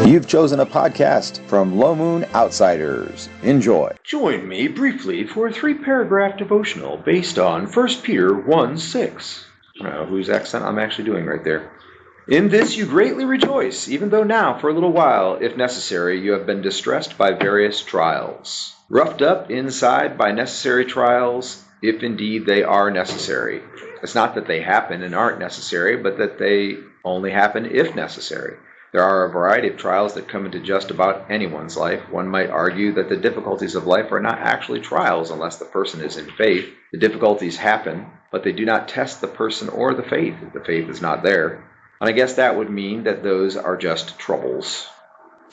You've chosen a podcast from Low Moon Outsiders. Enjoy. Join me briefly for a 3-paragraph devotional based on 1 Peter 1:6. I don't know whose accent I'm actually doing right there. In this you greatly rejoice, even though now, for a little while, if necessary, you have been distressed by various trials. Roughed up inside by necessary trials, if indeed they are necessary. It's not that they happen and aren't necessary, but that they only happen if necessary. There are a variety of trials that come into just about anyone's life. One might argue that the difficulties of life are not actually trials unless the person is in faith. The difficulties happen, but they do not test the person or the faith if the faith is not there. And I guess that would mean that those are just troubles.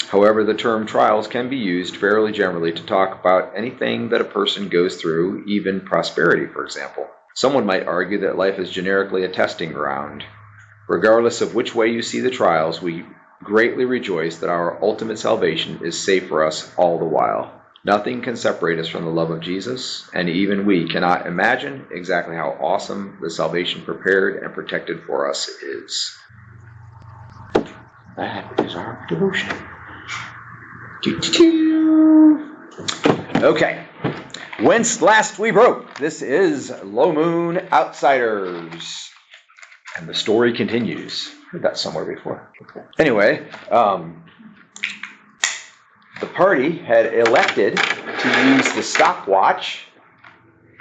However, the term trials can be used fairly generally to talk about anything that a person goes through, even prosperity, for example. Someone might argue that life is generically a testing ground. Regardless of which way you see the trials, we greatly rejoice that our ultimate salvation is safe for us all the while. Nothing can separate us from the love of Jesus, and even we cannot imagine exactly how awesome the salvation prepared and protected for us is. That is our devotion. Okay. Whence last we broke. This is Low Moon Outsiders. And the story continues. Heard that somewhere before. Anyway, the party had elected to use the stopwatch.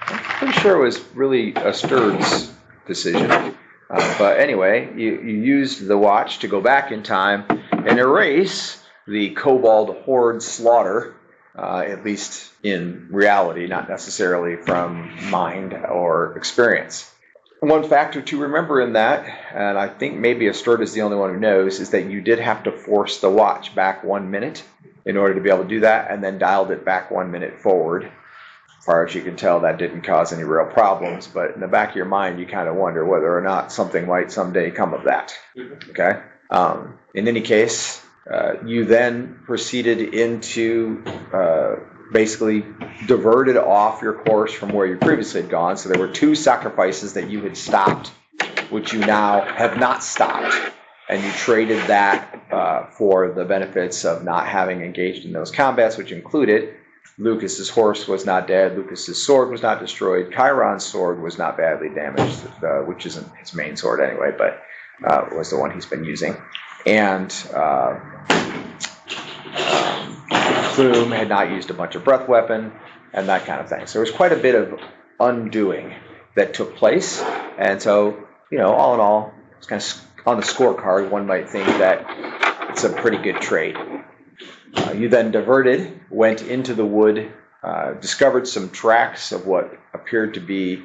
I'm pretty sure it was really a Sturd's decision. But anyway, you used the watch to go back in time and erase the kobold horde slaughter, at least in reality, not necessarily from mind or experience. One factor to remember in that, and I think maybe Asturt is the only one who knows, is that you did have to force the watch back 1 minute in order to be able to do that, and then dialed it back 1 minute forward. As far as you can tell, that didn't cause any real problems, but in the back of your mind, you kind of wonder whether or not something might someday come of that. Okay? In any case, you then proceeded into basically diverted off your course from where you previously had gone. So there were 2 sacrifices that you had stopped, which you now have not stopped. And you traded that for the benefits of not having engaged in those combats, which included Lucas's horse was not dead, Lucas's sword was not destroyed, Chiron's sword was not badly damaged, which isn't his main sword anyway, but was the one he's been using. And Plume had not used a bunch of breath weapon and that kind of thing. So there was quite a bit of undoing that took place. And so, all in all, it's kind of on the scorecard, one might think that it's a pretty good trade. You then diverted, went into the wood, discovered some tracks of what appeared to be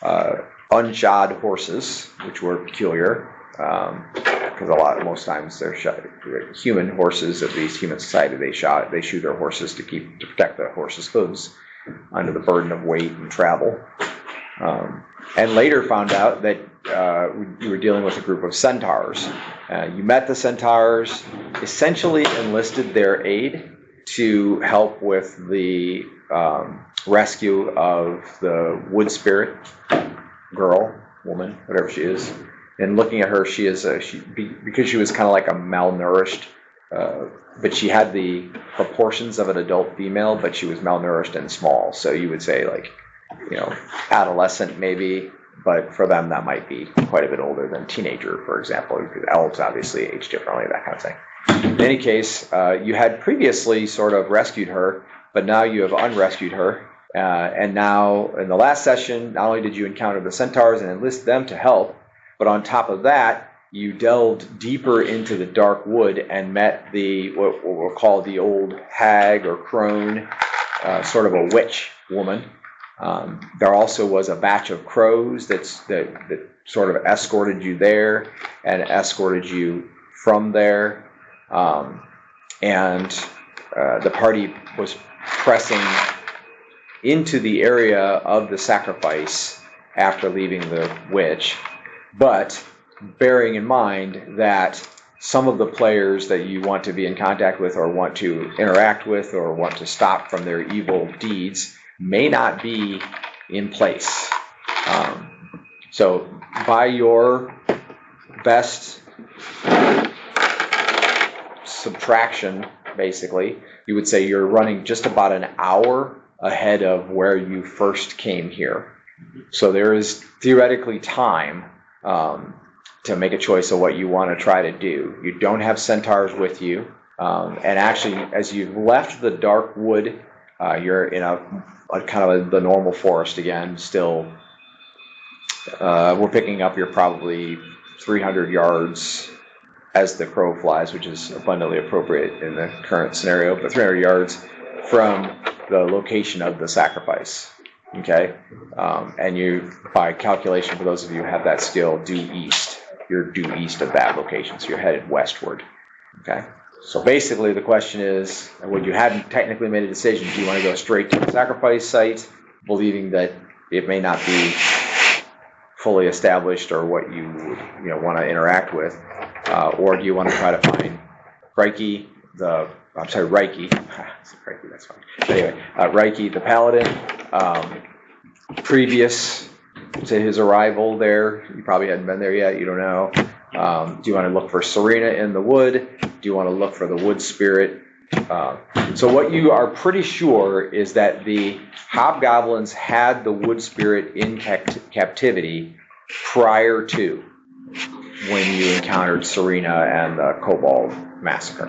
unshod horses, which were peculiar. Because most times they're shot. Human horses, at least human society, they shoot their horses to protect the horses' hooves under the burden of weight and travel. And later found out that you were dealing with a group of centaurs. You met the centaurs, essentially enlisted their aid to help with the rescue of the wood spirit girl, woman, whatever she is. And looking at her, she is because she was kind of like a malnourished, but she had the proportions of an adult female, but she was malnourished and small. So you would say adolescent maybe, but for them that might be quite a bit older than teenager, for example, because elves obviously age differently, that kind of thing. In any case, you had previously sort of rescued her, but now you have unrescued her. And now in the last session, not only did you encounter the centaurs and enlist them to help, but on top of that, you delved deeper into the dark wood and met what we'll call the old hag or crone, sort of a witch woman. There also was a batch of crows that sort of escorted you there and escorted you from there. And the party was pressing into the area of the sacrifice after leaving the witch. But bearing in mind that some of the players that you want to be in contact with or want to interact with or want to stop from their evil deeds may not be in place. So by your best subtraction, basically, you would say you're running just about an hour ahead of where you first came here. So there is theoretically time to make a choice of what you want to try to do. You don't have centaurs with you. And actually, as you've left the dark wood, you're in a kind of the normal forest again. Still, we're picking up, you're probably 300 yards as the crow flies, which is abundantly appropriate in the current scenario, but 300 yards from the location of the sacrifice. Okay? And you, by calculation, for those of you who have that skill, due east. You're due east of that location, so you're headed westward. Okay? So basically the question is, when you hadn't technically made a decision, do you want to go straight to the sacrifice site, believing that it may not be fully established or what you would want to interact with, or do you want to try to find Reiki, Reiki, that's fine. Anyway, Reiki, the paladin, previous to his arrival there, you probably hadn't been there yet, you don't know. Do you want to look for Serena in the wood? Do you want to look for the wood spirit? So what you are pretty sure is that the hobgoblins had the wood spirit in captivity prior to when you encountered Serena and the kobold massacre.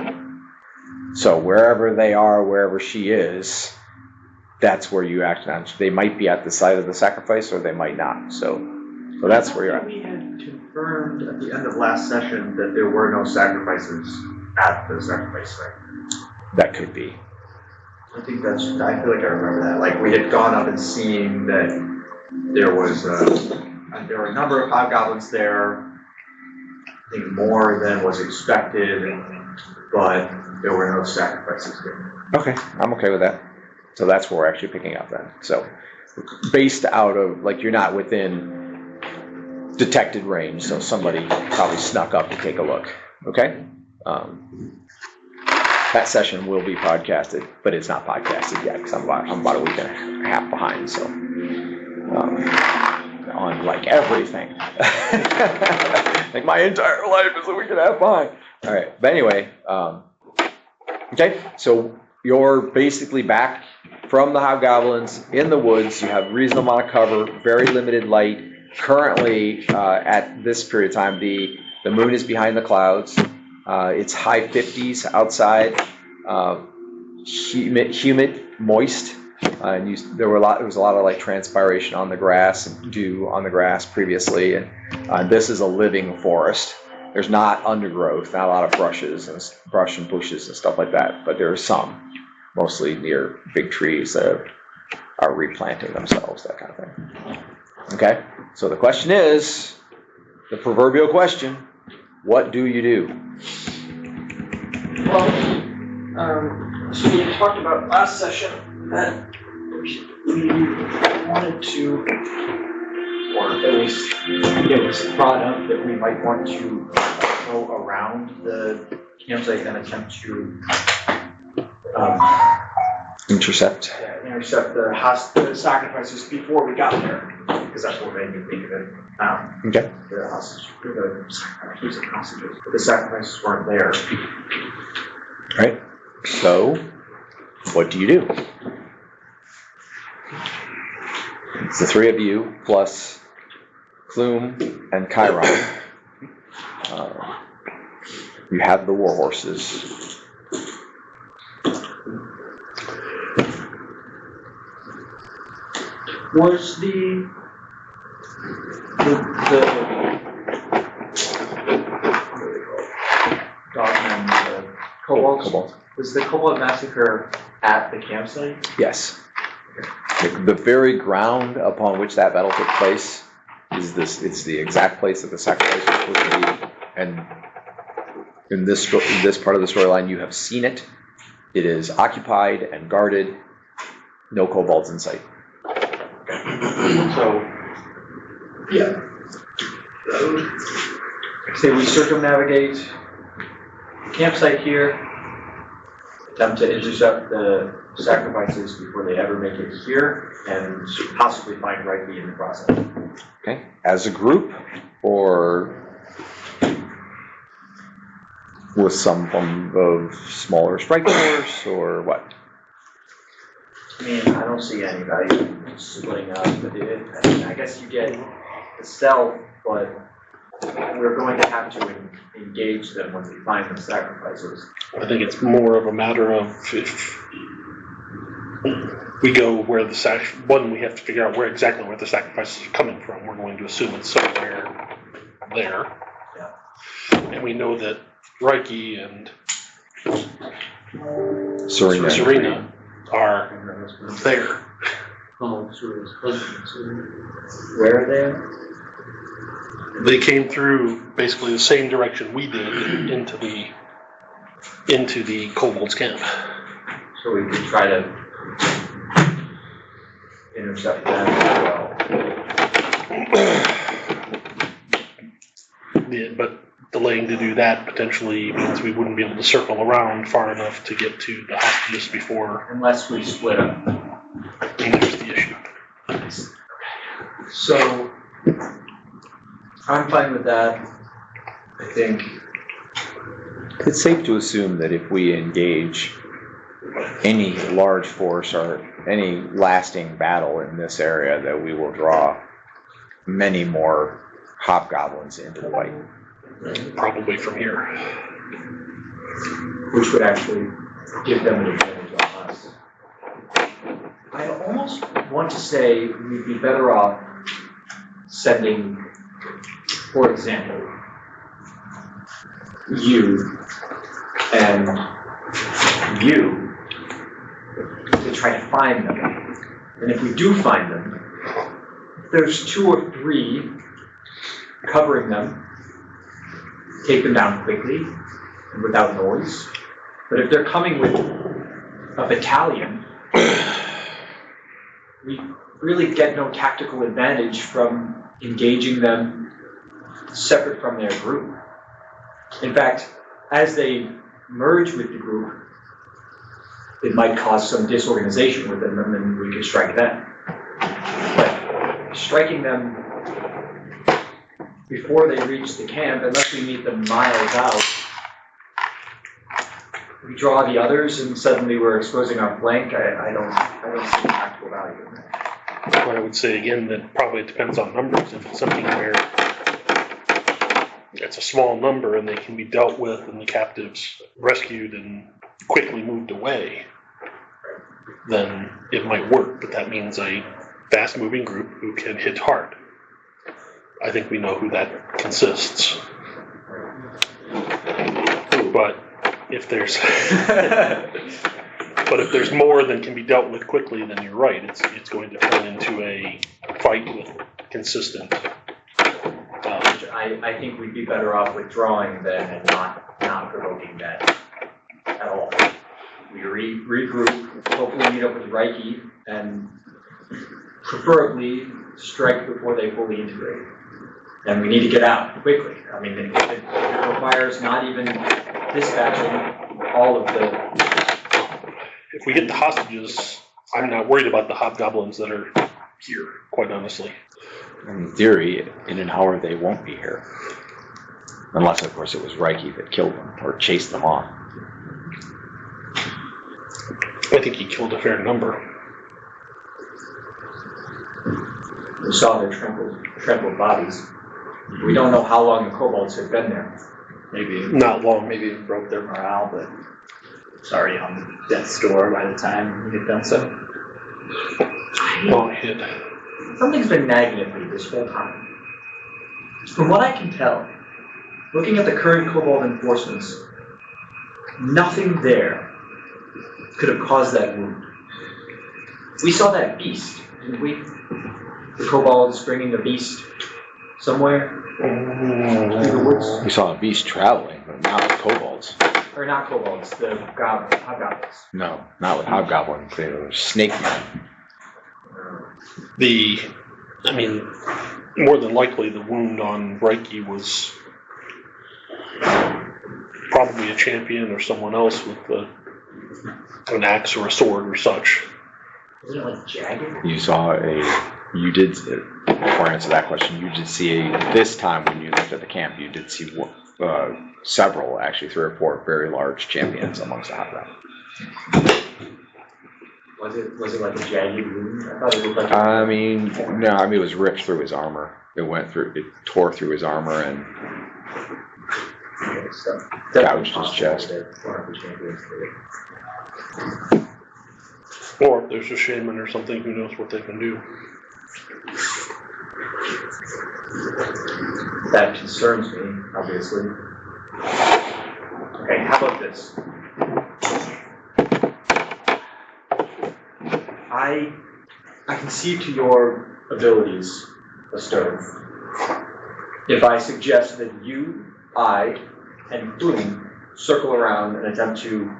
So wherever they are, wherever she is, that's where you act on. They might be at the site of the sacrifice, or they might not. So that's where you're at. We had confirmed at the end of last session that there were no sacrifices at the sacrifice site. That could be. I think I feel like I remember that. Like, we had gone up and seen that there was there were a number of hobgoblins there. I think more than was expected, but there were no sacrifices there. Okay, I'm okay with that. So that's where we're actually picking up then. So based out of, like, you're not within detected range, so somebody probably snuck up to take a look. Okay? That session will be podcasted, but it's not podcasted yet because I'm about a week and a half behind. So on like everything, like my entire life is a week and a half behind. All right, but anyway, okay. So you're basically back from the hobgoblins in the woods. You have reasonable amount of cover, very limited light. Currently, at this period of time, the moon is behind the clouds. It's high 50s outside, humid, moist, and there was a lot of like transpiration on the grass and dew on the grass previously, and this is a living forest. There's not undergrowth, not a lot of brush and bushes and stuff like that, but there are some, mostly near big trees that are replanting themselves, that kind of thing. Okay, so the question is, the proverbial question, what do you do? Well, so we had talked about last session that we wanted to, or at least it was brought up that we might want to go around the campsite and attempt to Intercept the sacrifices before we got there, because that's what made me think of it. Okay. The hostages, but the sacrifices weren't there. Right. So, what do you do? It's the three of you plus Clume and Chiron. You have the war horses. Was the Dogman, the Kobold? Was the Kobold massacre at the campsite? Yes. The very ground upon which that battle took place is this. It's the exact place that the sacrifice was supposed to be. And in this part of the storyline, you have seen it. It is occupied and guarded. No kobolds in sight. So, yeah. Say we circumnavigate the campsite here, attempt to intercept the sacrifices before they ever make it here, and possibly find Reiki in the process. Okay. As a group, or with some form of smaller strike force or what? I mean, I don't see any value in splitting up, but I mean, I guess you get the stealth, but we're going to have to engage them when we find the sacrifices. I think it's more of a matter of if we go where the we have to figure out where the sacrifices are coming from. We're going to assume it's somewhere there. Yeah. And we know that Reiki and Serena are there. Where are they? They came through basically the same direction we did into the kobolds camp. So we could try to intercept them as well. Yeah, but delaying to do that potentially means we wouldn't be able to circle around far enough to get to the hostages before. Unless we split up. And there's the issue. So, I'm fine with that. I think it's safe to assume that if we engage any large force or any lasting battle in this area, that we will draw many more hobgoblins into the fight. Probably from here. which would actually give them an advantage on us. I almost want to say we'd be better off sending, for example, you and you to try to find them. And if we do find them, if there's 2 or 3 covering them, take them down quickly and without noise. But if they're coming with a battalion, we really get no tactical advantage from engaging them separate from their group. In fact, as they merge with the group, it might cause some disorganization within them and we could strike them. But striking them before they reach the camp, unless we meet them miles out, we draw the others and suddenly we're exposing our flank. I don't see practical value in that. But I would say again that probably it depends on numbers. If it's something where it's a small number and they can be dealt with and the captives rescued and quickly moved away, then it might work. But that means a fast-moving group who can hit hard. I think we know who that consists. But if there's more than can be dealt with quickly, then you're right. It's going to turn into a fight with consistent. I think we'd be better off withdrawing then and not provoking that at all. We regroup, hopefully meet up with Reiki, and preferably strike before they fully integrate. And we need to get out quickly. I mean, if it requires not even dispatching all of the... If we get the hostages, I'm not worried about the hobgoblins that are here, quite honestly. In theory, in an hour they won't be here. Unless, of course, it was Reiki that killed them or chased them off. I think he killed a fair number. We saw their trampled bodies. We don't know how long the kobolds had been there. Maybe not long. Maybe it broke their morale, but it's already on death's door by the time we had done so. Long hit. Something's been nagging at me this whole time. From what I can tell, looking at the current kobold enforcements, nothing there could have caused that wound. We saw that beast, didn't we? The kobolds bringing the beast somewhere through the woods. We saw a beast traveling, but not with kobolds. Or not kobolds, the hobgoblins. No, not with hobgoblins. They were snake men. More than likely the wound on Reiki was probably a champion or someone else with an axe or a sword or such. Isn't it like jagged? You did, before I answer that question, you did see this time when you looked at the camp, you did see several, actually 3 or 4 very large champions amongst the hobgoblins. Was it like a jagged wound? I thought it looked like. I mean, no, I mean it was ripped through his armor. It tore through his armor and gouged his chest. Or if there's a shaman or something, who knows what they can do. That concerns me, obviously. Okay, how about this? I concede to your abilities, Astern. If I suggest that you, I, and Boone circle around and attempt to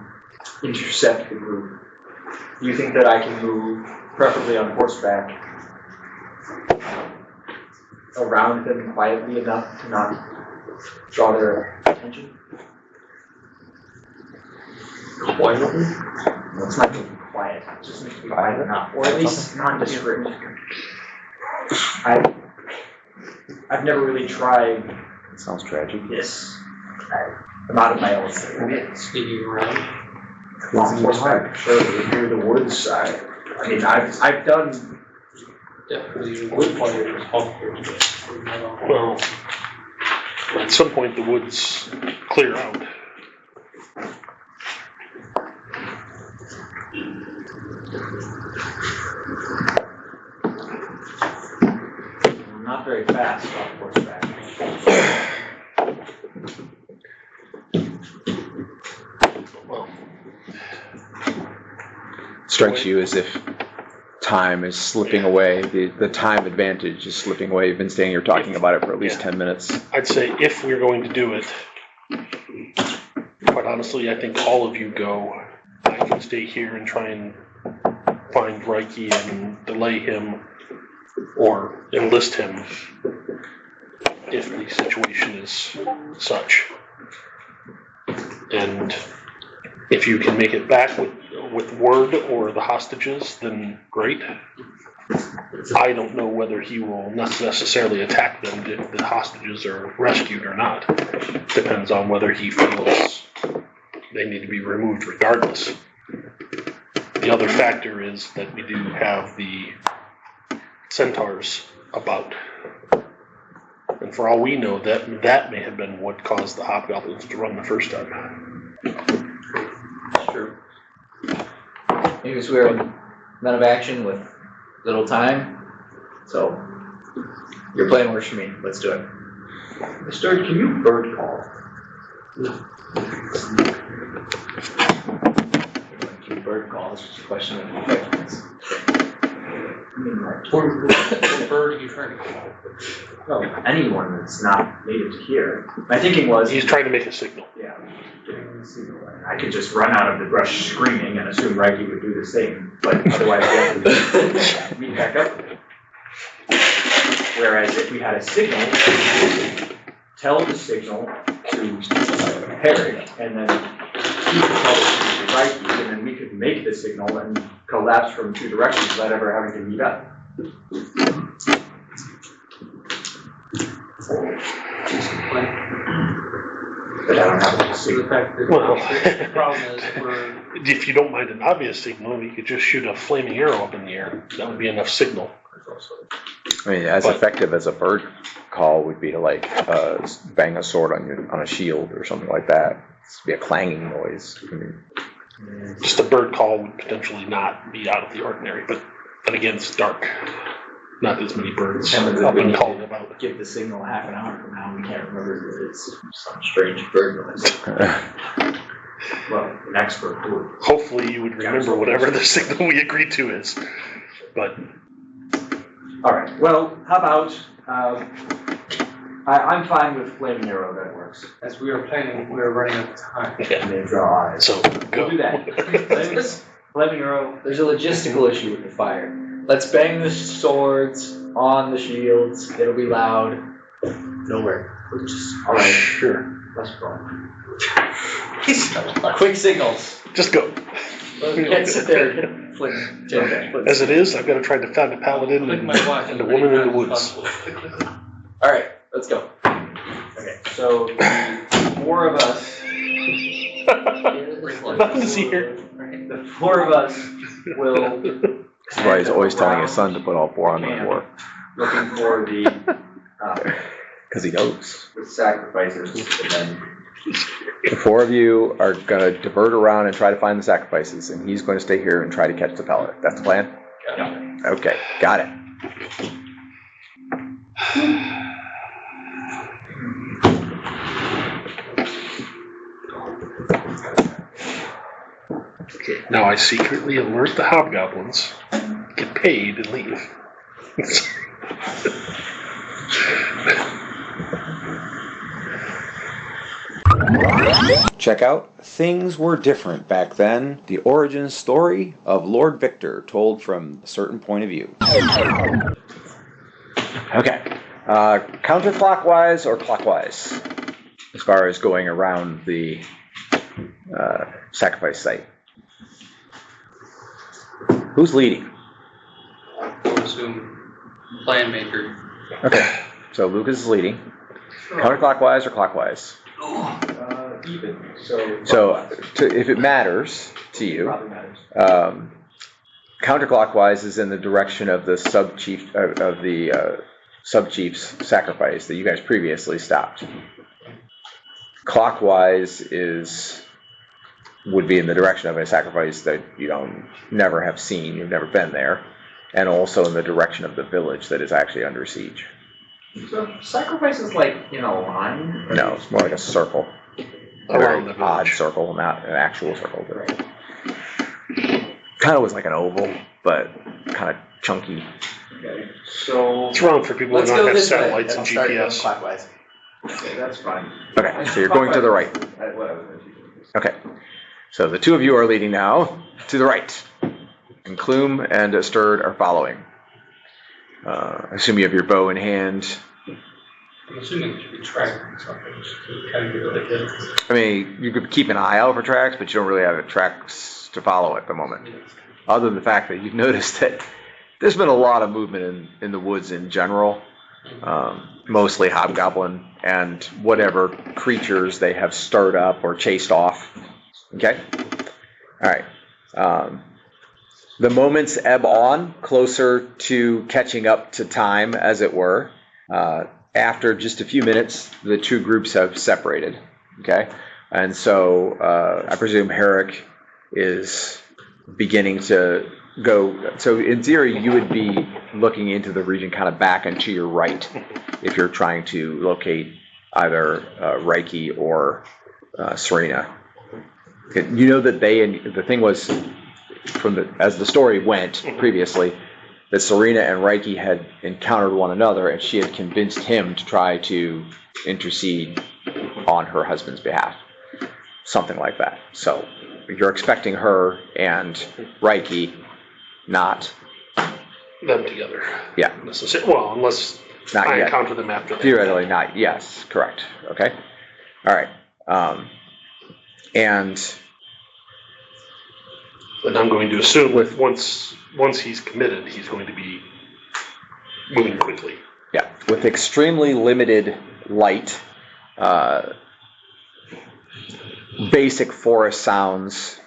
intercept the group, do you think that I can move, preferably on horseback, around them quietly enough to not draw their attention? Quietly? Well, it's not going to be quiet, it just needs to be quiet enough, or at least nondescript. I've never really tried It sounds tragic. this. I'm out of my element. Sneaking around. On horseback, sure, through the woods. I mean, I've done. Definitely wood fire is helpful. Well, at some point the woods clear out. I'm not very fast on horseback. Well, Strikes you as if time is slipping away. The time advantage is slipping away. You've been standing here talking about it for at least 10 minutes. I'd say if we're going to do it, quite honestly, I think all of you go. I can stay here and try and find Reiki and delay him or enlist him if the situation is such. And if you can make it back with word or the hostages, then great. I don't know whether he will necessarily attack them if the hostages are rescued or not. Depends on whether he feels they need to be removed regardless. The other factor is that we do have the centaurs about. And for all we know, that may have been what caused the hobgoblins to run the first time. True. Anyways, we're in men of action with little time, so your plan works for me. Let's do it. Mr. Can you bird call? Can bird call? It's just a question of effectiveness. I mean, like, What bird are you trying to call? no, anyone that's not native to here. My thinking was, He's trying to make a signal. yeah, getting the signal. I could just run out of the brush screaming and assume Reiki would do the same, but otherwise we have to meet back up with it. Whereas if we had a signal, tell the signal to Harry, and then he could tell it to Reiki, and then we could make the signal and collapse from 2 directions without ever having to meet up. But I don't have a The signal. fact that Well, the problem is we're if you don't mind an obvious signal, you could just shoot a flaming arrow up in the air. That would be enough signal. I mean, as But- effective as a bird call would be to like bang a sword on a shield or something like that. It'd be a clanging noise. I mean, Just a bird call would potentially not be out of the ordinary, but again, it's dark. Not as many birds And up we and need calling to about. give the signal half an hour from now. We can't remember that it's some strange bird noise. Well, an expert would. Hopefully you would remember whatever the signal we agreed to is. But All right. Well, how about I'm fine with flaming arrow. That works. as we were planning, we were running out of time. yeah, And they draw eyes. so go. We'll do that. Flaming arrow. There's a logistical issue with the fire. Let's bang the swords on the shields. It'll be loud. Nowhere. We're just All right. Sure. Let's go. quick signals. Just go. We can't sit there and flick. As it is, I've got to try to find a paladin Click and, my watch and a woman in the woods. All right, let's go. Okay. So the four of us, Nothing to see here. the four of us will. This is why he's always telling his son to put all four on the floor. Looking for the, Because he knows. the sacrifices, and then The four of you are going to divert around and try to find the sacrifices, and he's going to stay here and try to catch the pellet. That's the plan? Yeah. Okay, got it. Okay, now I secretly alert the hobgoblins, get paid, and leave. Check out Things Were Different Back Then, the origin story of Lord Victor told from a certain point of view. Okay, counterclockwise or clockwise as far as going around the sacrifice site? Who's leading? I'll assume plan maker. Okay, so Lucas is leading. Counterclockwise or clockwise? even, so. So, if it matters to you, Probably matters. counterclockwise is in the direction of the sub-chief, of the sub-chief's sacrifice that you guys previously stopped. Clockwise would be in the direction of a sacrifice that you don't never have seen, you've never been there, and also in the direction of the village that is actually under siege. So sacrifice is like in a line? No, it's more like a circle. A Around the very odd village. circle, not an actual circle. Kind of was like an oval, but kind of chunky. Okay, so, It's wrong for people who Let's don't go have this way, satellites and and I'll start going GPS. clockwise. okay, that's fine. Okay, so you're going to the right. Whatever. Okay, so the two of you are leading now to the right, and Clume and Sturd are following. I assume you have your bow in hand. I'm assuming there should be tracking something to kind of get like that. I mean, you could keep an eye out for tracks, but you don't really have tracks to follow at the moment. Other than the fact that you've noticed that there's been a lot of movement in the woods in general, mostly hobgoblin and whatever creatures they have stirred up or chased off. Okay? All right. The moments ebb on, closer to catching up to time, as it were. After just a few minutes, the two groups have separated. Okay? And so I presume Herrick is beginning to go. So in theory, you would be looking into the region kind of back and to your right if you're trying to locate either Reiki or Serena. You know that the thing was, as the story went previously, that Serena and Reiki had encountered one another, and she had convinced him to try to intercede on her husband's behalf. Something like that. So you're expecting her and Reiki, not Them together. Yeah. Well, unless Not I yet. encounter them after that. Theoretically not. Yes, correct. Okay. All right. And But I'm going to assume with once he's committed, he's going to be moving quickly. yeah, with extremely limited light, basic forest sounds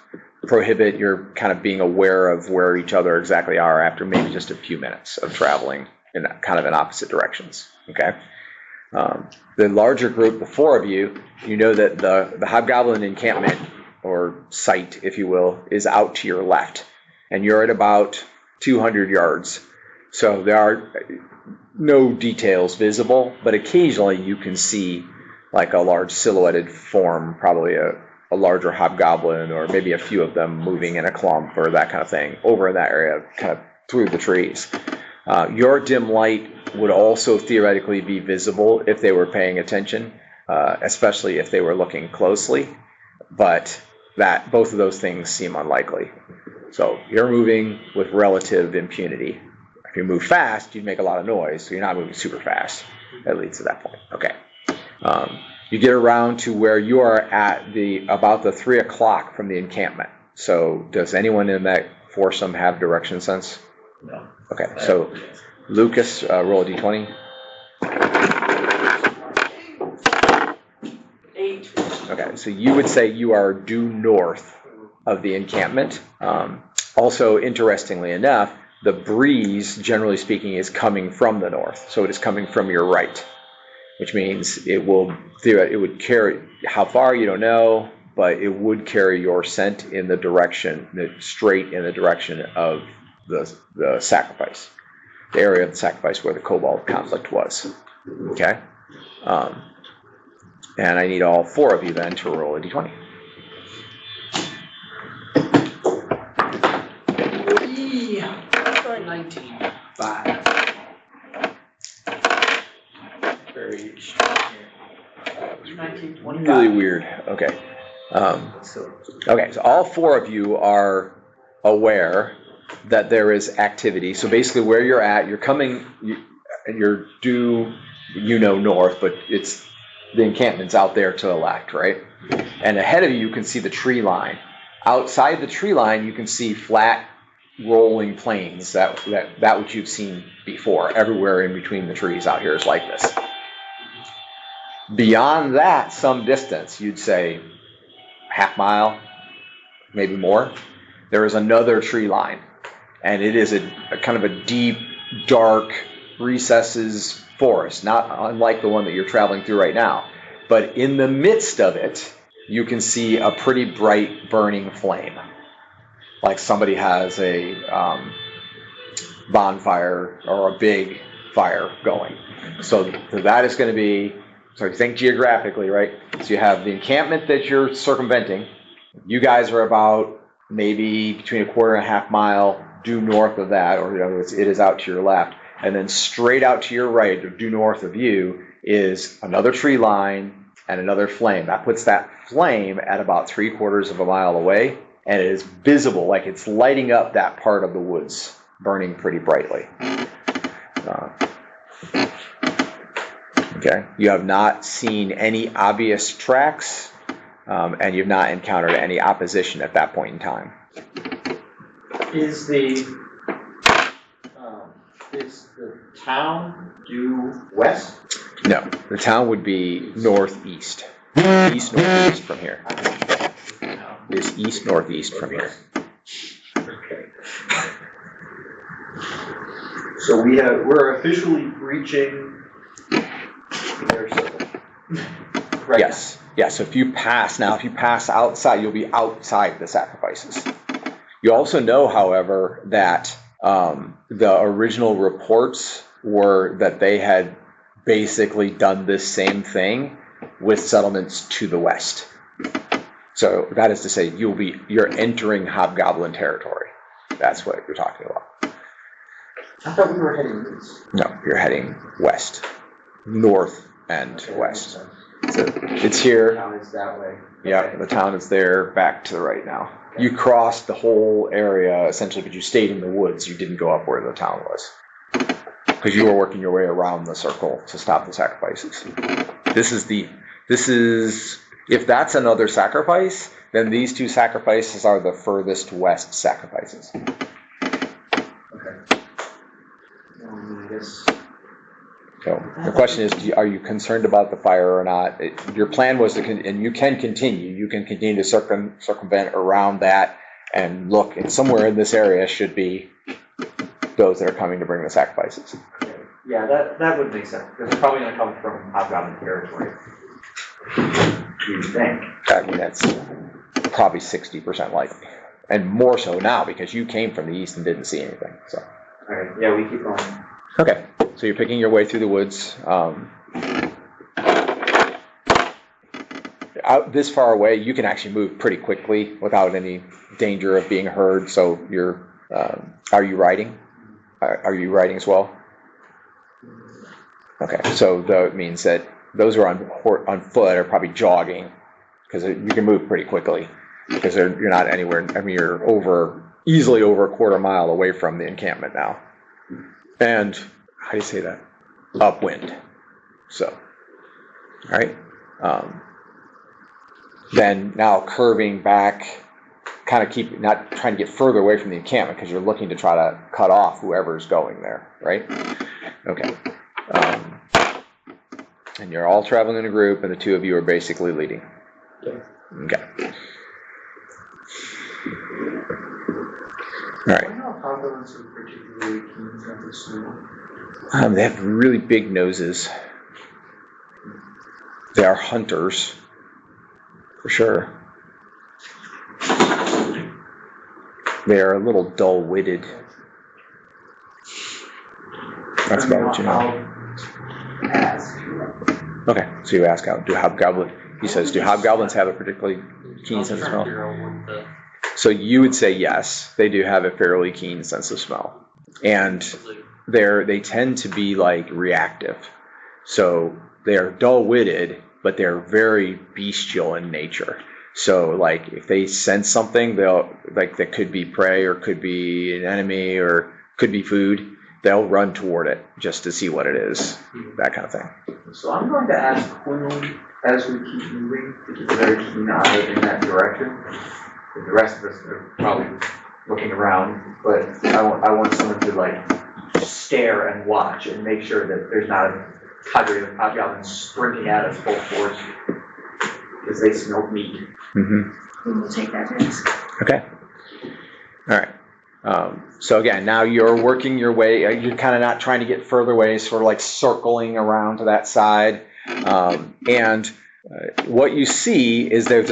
prohibit your kind of being aware of where each other exactly are after maybe just a few minutes of traveling in kind of in opposite directions. Okay. The larger group, the four of you, you know that the hobgoblin encampment, or site, if you will, is out to your left, and you're at about 200 yards. So there are no details visible, but occasionally you can see like a large silhouetted form, probably a larger hobgoblin, or maybe a few of them moving in a clump or that kind of thing over in that area, kind of through the trees. Your dim light would also theoretically be visible if they were paying attention, especially if they were looking closely, but that both of those things seem unlikely. So you're moving with relative impunity. If you move fast, you'd make a lot of noise, so you're not moving super fast. That leads to that point. Okay. You get around to where you are at about the 3 o'clock from the encampment. So does anyone in that foursome have direction sense? No. Okay, so Lucas, roll a d20. Okay, so you would say you are due north of the encampment. Also, interestingly enough, the breeze, generally speaking, is coming from the north, so it is coming from your right, which means it would carry, how far you don't know, but it would carry your scent in the direction, straight in the direction of the sacrifice, the area of the sacrifice where the cobalt conflict was. Okay, and I need all 4 of you then to roll a d20. Try 19. 5. Very here. 19, 25. Really weird. Okay. Okay, so all 4 of you are aware that there is activity. So basically where you're at, you're coming, you're due, north, but it's the encampment's out there to the left, right? And ahead of you, you can see the tree line. Outside the tree line, you can see flat rolling plains, that which you've seen before. Everywhere in between the trees out here is like this. Beyond that, some distance, you'd say half mile, maybe more, there is another tree line. And it is a kind of a deep, dark, recesses forest, not unlike the one that you're traveling through right now. But in the midst of it, you can see a pretty bright burning flame. Like somebody has a bonfire or a big fire going. So that is going to be, so think geographically, right? So you have the encampment that you're circumventing. You guys are about maybe between a quarter and a half mile due north of that, or in other words, it is out to your left. And then straight out to your right, or due north of you, is another tree line and another flame. That puts that flame at about 3/4 of a mile away, and it is visible, like it's lighting up that part of the woods, burning pretty brightly. Okay, you have not seen any obvious tracks, and you've not encountered any opposition at that point in time. Is the town due west? No, the town would be northeast. East northeast from here. It is east northeast from here. Okay. So we're officially reaching their circle. Right. Yes. Yeah, so if you pass outside, you'll be outside the sacrifices. You also know, however, that the original reports were that they had basically done this same thing with settlements to the west. So that is to say, you're entering hobgoblin territory. That's what you're talking about. I thought we were heading east. No, you're heading west, north and west. So it's here. The town is that way. Yeah, Okay. the town is there, back to the right now. You crossed the whole area essentially, but you stayed in the woods. You didn't go up where the town was, because you were working your way around the circle to stop the sacrifices. This is if that's another sacrifice, then these 2 sacrifices are the furthest west sacrifices. Okay. I guess. So the question is, are you concerned about the fire or not? Your plan was to, and you can continue. You can continue to circumvent around that and look. And somewhere in this area should be those that are coming to bring the sacrifices. Yeah, that would make sense, because it's probably going to come from hobgoblin territory. You think? I mean, that's probably 60% likely, and more so now because you came from the east and didn't see anything. So. All right. Yeah, we keep going. Okay, so you're picking your way through the woods. Out this far away, you can actually move pretty quickly without any danger of being heard. So you're, are you riding? Are you riding as well? Okay, so that means that those who are on foot are probably jogging, because you can move pretty quickly, because you're not anywhere. I mean, you're easily over a quarter mile away from the encampment now. And how do you say that? Upwind. So, all right. Then now curving back, kind of not trying to get further away from the encampment, because you're looking to try to cut off whoever's going there, right? Okay. And you're all traveling in a group, and the 2 of you are basically leading. Okay. All right. Why not hobgoblins are particularly keen sense of smell? They have really big noses. They are hunters, for sure. They are a little dull-witted. That's about what you know. I'll ask. Okay, so you ask out, he says, do hobgoblins have a particularly keen sense of smell? So you would say yes, they do have a fairly keen sense of smell. And they tend to be like reactive. So they're dull-witted, but they're very bestial in nature. So like if they sense something, that could be prey or could be an enemy or could be food, they'll run toward it just to see what it is, that kind of thing. So I'm going to ask Quinlan, as we keep moving, to keep a very keen eye in that direction. The rest of us are probably looking around, but I want someone to like stare and watch and make sure that there's not a cadre of hobgoblins sprinting at us full force, because they smell meat. Mm-hmm. We will take that risk. Okay. All right. So again, now you're working your way, you're kind of not trying to get further away, sort of like circling around to that side. And what you see is there's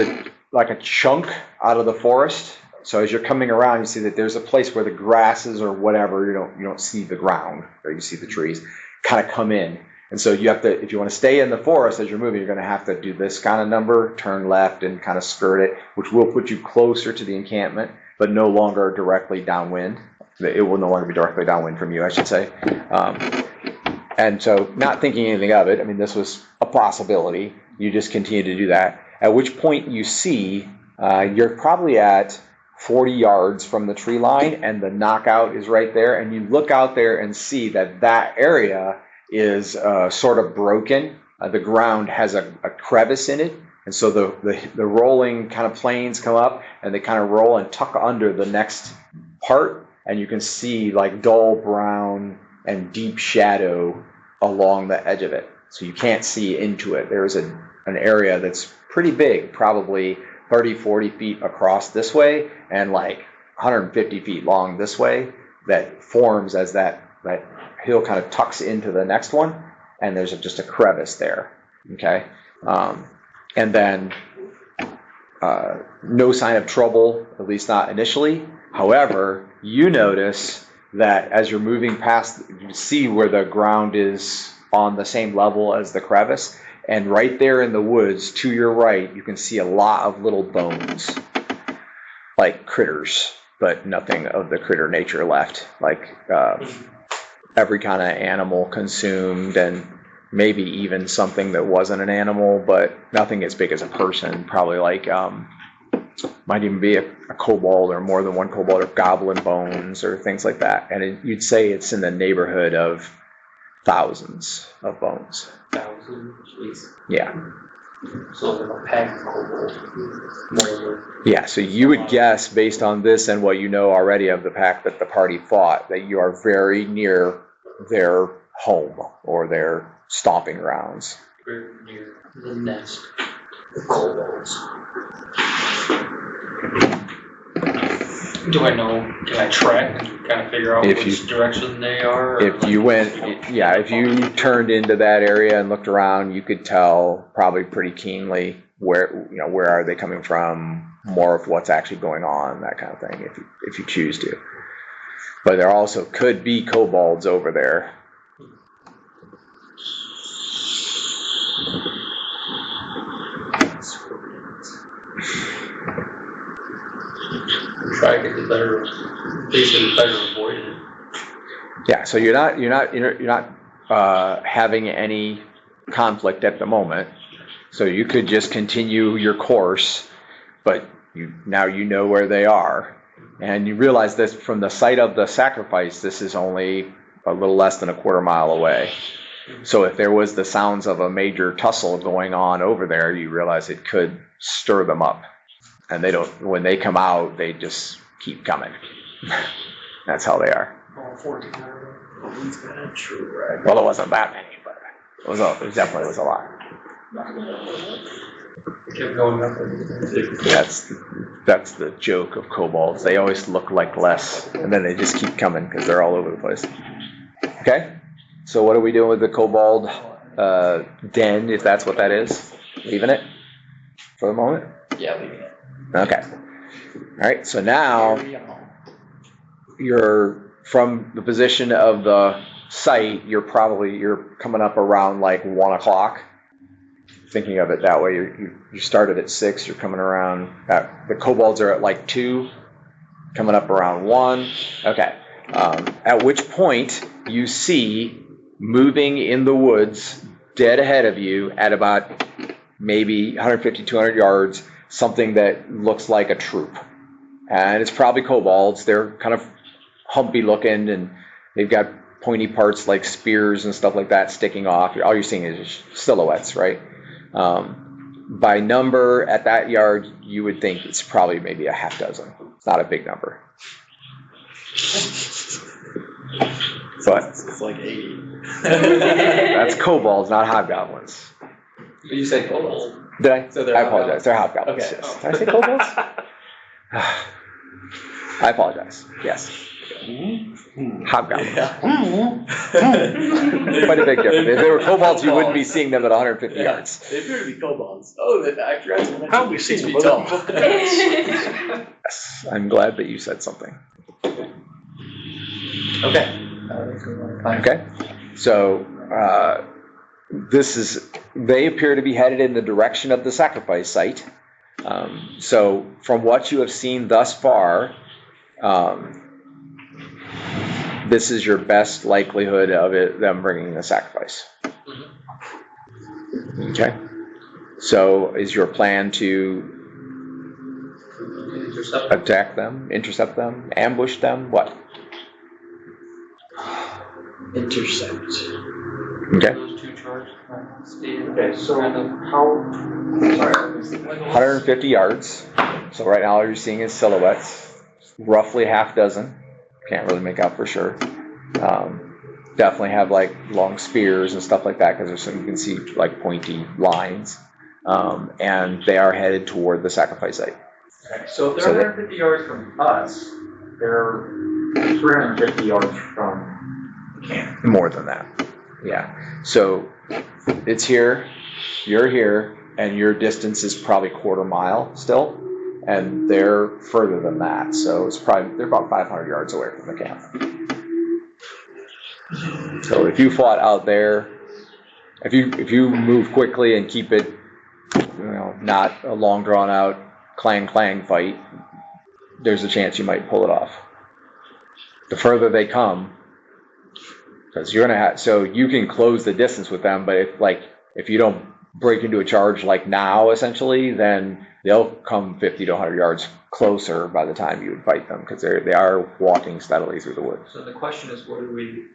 like a chunk out of the forest. So as you're coming around, you see that there's a place where the grasses or whatever, you don't see the ground, or you see the trees, kind of come in. And so you have to, if you want to stay in the forest as you're moving, you're going to have to do this kind of number, turn left and kind of skirt it, which will put you closer to the encampment, but no longer directly downwind. It will no longer be directly downwind from you, I should say. And so not thinking anything of it, I mean, this was a possibility. You just continue to do that. At which point you see you're probably at 40 yards from the tree line and the knockout is right there. And you look out there and see that area is sort of broken. The ground has a crevice in it. And so the rolling kind of planes come up and they kind of roll and tuck under the next part. And you can see like dull brown and deep shadow along the edge of it. So you can't see into it. There's an area that's pretty big, probably 30, 40 feet across this way and like 150 feet long this way, that forms as that hill kind of tucks into the next one. And there's just a crevice there. Okay. And then no sign of trouble, at least not initially. However, you notice that as you're moving past, you see where the ground is on the same level as the crevice. And right there in the woods, to your right, you can see a lot of little bones, like critters, but nothing of the critter nature left. Like every kind of animal consumed, and maybe even something that wasn't an animal, but nothing as big as a person. Probably like might even be a kobold or more than one kobold, or goblin bones or things like that. And you'd say it's in the neighborhood of thousands of bones. Jeez. Yeah. So they're a pack of kobolds. Yeah, so you would guess, based on this and what you know already of the pack that the party fought, that you are very near their home or their stomping grounds. Very near the nest of kobolds. Do I know, can I track and kind of figure out which direction they are? If you turned into that area and looked around, you could tell probably pretty keenly where are they coming from, more of what's actually going on, that kind of thing, if you choose to. But there also could be kobolds over there. Try to get the better, basically better avoid it. Yeah, so you're not having any conflict at the moment, so you could just continue your course, but now you know where they are, and you realize this from the site of the sacrifice. This is only a little less than a quarter mile away. So if there was the sounds of a major tussle going on over there, you realize it could stir them up. And they don't, when they come out, they just keep coming. That's how they are. Well, it wasn't that many, but it definitely was a lot. Kept going up. That's the joke of kobolds. They always look like less, and then they just keep coming because they're all over the place. Okay, so what are we doing with the kobold den, if that's what that is? Leaving it for the moment? Yeah, leaving it. Okay. All right, so now you're from the position of the site, you're coming up around like 1 o'clock. Thinking of it that way, you started at 6, you're coming around, the kobolds are at like 2, coming up around 1. Okay. At which point you see moving in the woods dead ahead of you at about maybe 150, 200 yards, something that looks like a troop. And it's probably kobolds. They're kind of humpy looking, and they've got pointy parts like spears and stuff like that sticking off. All you're seeing is silhouettes, right? By number at that yard, you would think it's probably maybe a half dozen. It's not a big number. But It's like 80. that's kobolds, not hobgoblins. You said kobolds. Did I? So they're I apologize. They're hobgoblins. Okay. Yes. Did I say kobolds? I apologize. Yes. Hobgoblins. Quite a big difference. If they were kobolds, you wouldn't be seeing them at 150 yards. They appear to be kobolds. Oh, I forgot to How have we seen them? be tall. Yes. I'm glad that you said something. Okay. Okay. So they appear to be headed in the direction of the sacrifice site. So from what you have seen thus far, this is your best likelihood of them bringing the sacrifice. Okay. So is your plan to attack them, intercept them, ambush them? What? Intercept. Okay. Those two charts. Okay, so how, sorry. 150 yards. So right now all you're seeing is silhouettes. Roughly half dozen. Can't really make out for sure. Definitely have like long spears and stuff like that because there's some, you can see like pointy lines. And they are headed toward the sacrifice site. So if they're 150 yards from us, they're 350 yards from the camp. More than that. Yeah. So it's here, you're here, and your distance is probably 1/4 mile still. And they're further than that. So they're about 500 yards away from the camp. So if you fought out there, if you move quickly and keep it, not a long drawn out clang fight, there's a chance you might pull it off. The further they come, because you're gonna have, so you can close the distance with them, but if you don't break into a charge like now, essentially, then they'll come 50 to 100 yards closer by the time you would fight them, because they are walking steadily through the woods. So the question is, what do we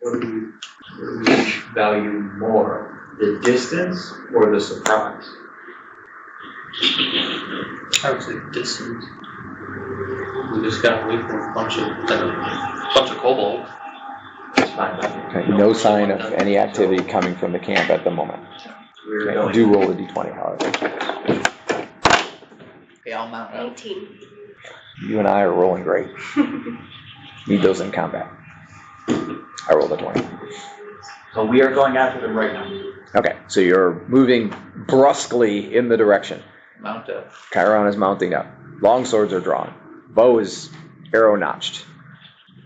value more, the distance or the surprise? I would say distance. We just got away from a bunch of kobolds. It's fine by me. Okay, no sign of any activity coming from the camp at the moment. We're Okay, going. do roll a d20, however. Okay, I'll mount up. 19. You and I are rolling great. Need those in combat. I rolled a 20. So we are going after them right now. Okay, so you're moving brusquely in the direction. Mount up. Chiron is mounting up. Long swords are drawn. Bow is arrow notched.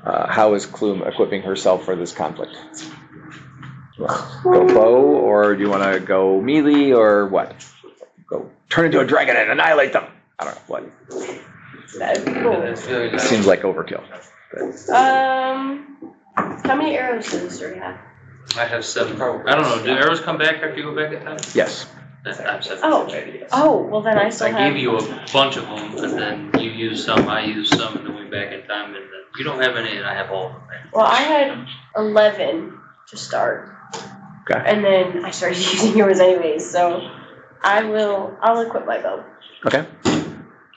How is Clume equipping herself for this conflict? Go bow, or do you want to go melee, or what? Go turn into a dragon and annihilate them. I don't know what. That'd be cool. It seems like overkill. How many arrows does this already have? I have 7. I don't know. Do arrows come back after you go back in time? Yes. I have 7. Oh, well then I still I have. gave you a bunch of them, and then you used some, I used some, and then went back in time, and then you don't have any, and I have all of them. Well, I had 11 to start. Okay. And then I started using yours anyways, so I'll equip my bow. Okay.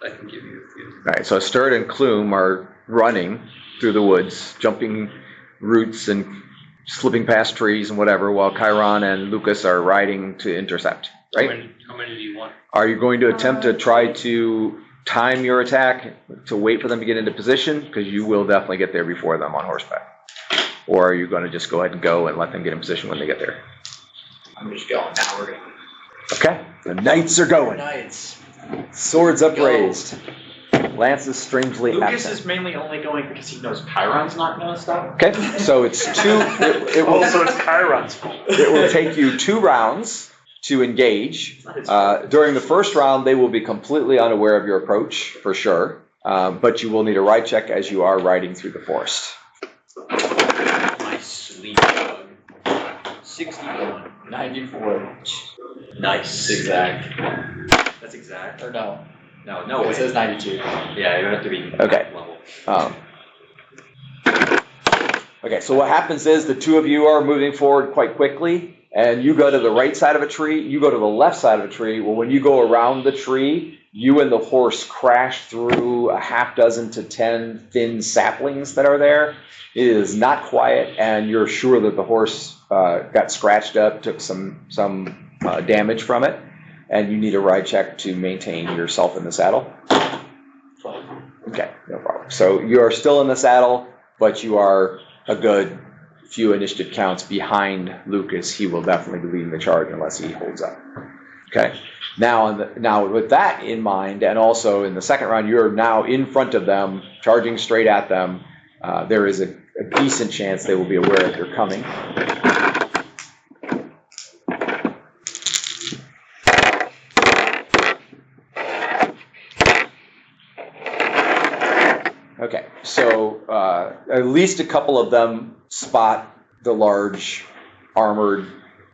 I can give you a few. All right, so Sturt and Clume are running through the woods, jumping roots and slipping past trees and whatever, while Chiron and Lucas are riding to intercept. right? How many do you want? Are you going to attempt to try to time your attack to wait for them to get into position? Because you will definitely get there before them on horseback. Or are you going to just go ahead and go and let them get in position when they get there? I'm just going now, we're gonna. Okay, the knights are going. Knights. Swords upraised. Lances strangely Lucas absent. is mainly only going because he knows Chiron's not gonna stop. Okay, so it's two. It will, Also, it's Chiron's fault. it will take you 2 rounds to engage. During the first round, they will be completely unaware of your approach, for sure. But you will need a ride check as you are riding through the forest. My sweet dog. 61. 94. Nice. Exact. That's exact. Or no. No It way. says 92. Yeah, you have to be Okay. level. Okay, so what happens is the 2 of you are moving forward quite quickly, and you go to the right side of a tree, you go to the left side of a tree. Well, when you go around the tree, you and the horse crash through a half dozen to 10 thin saplings that are there. It is not quiet, and you're sure that the horse got scratched up, took some damage from it, and you need a ride check to maintain yourself in the saddle. Okay, no problem. So you are still in the saddle, but you are a good few initiative counts behind Lucas. He will definitely be leading the charge unless he holds up. Okay. Now with that in mind, and also in the second round, you're now in front of them, charging straight at them. There is a decent chance they will be aware that you're coming. Okay, so at least a couple of them spot the large armored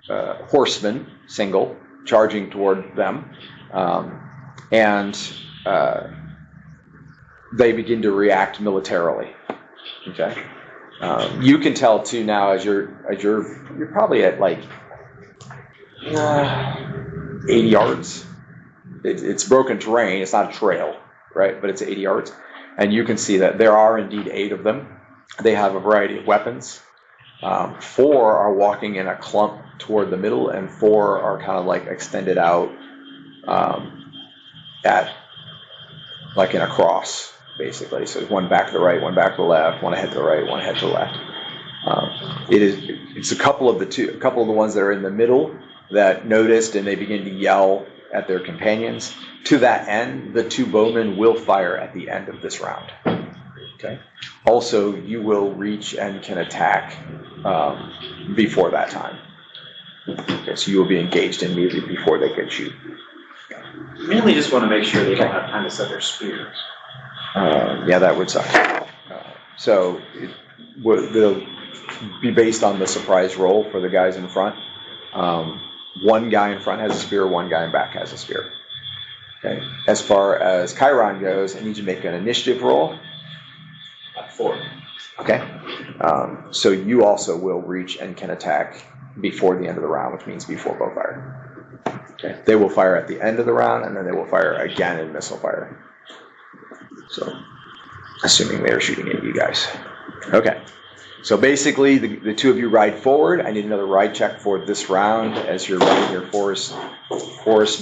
horseman, single, charging toward them, and they begin to react militarily. Okay, you can tell too now as you're probably at like 80 yards. It's broken terrain. It's not a trail, right? But it's 80 yards. And you can see that there are indeed 8 of them. They have a variety of weapons. 4 are walking in a clump toward the middle, and 4 are kind of like extended out at like in a cross, basically. So there's one back to the right, one back to the left, one ahead to the right, one ahead to the left. It's a couple of the ones that are in the middle that noticed, and they begin to yell at their companions. To that end, the 2 bowmen will fire at the end of this round. Okay. Also, you will reach and can attack before that time. Okay, so you will be engaged immediately before they can shoot. Mainly just want to make sure they don't have time to set their spears. Yeah, that would suck. So it'll be based on the surprise roll for the guys in front. One guy in front has a spear, one guy in back has a spear. Okay. As far as Chiron goes, I need you to make an initiative roll. 4. Okay. So you also will reach and can attack before the end of the round, which means before bow fire. Okay. They will fire at the end of the round, and then they will fire again in missile fire. So, assuming they are shooting at you guys. Okay. So basically, the 2 of you ride forward. I need another ride check for this round as you're riding your forest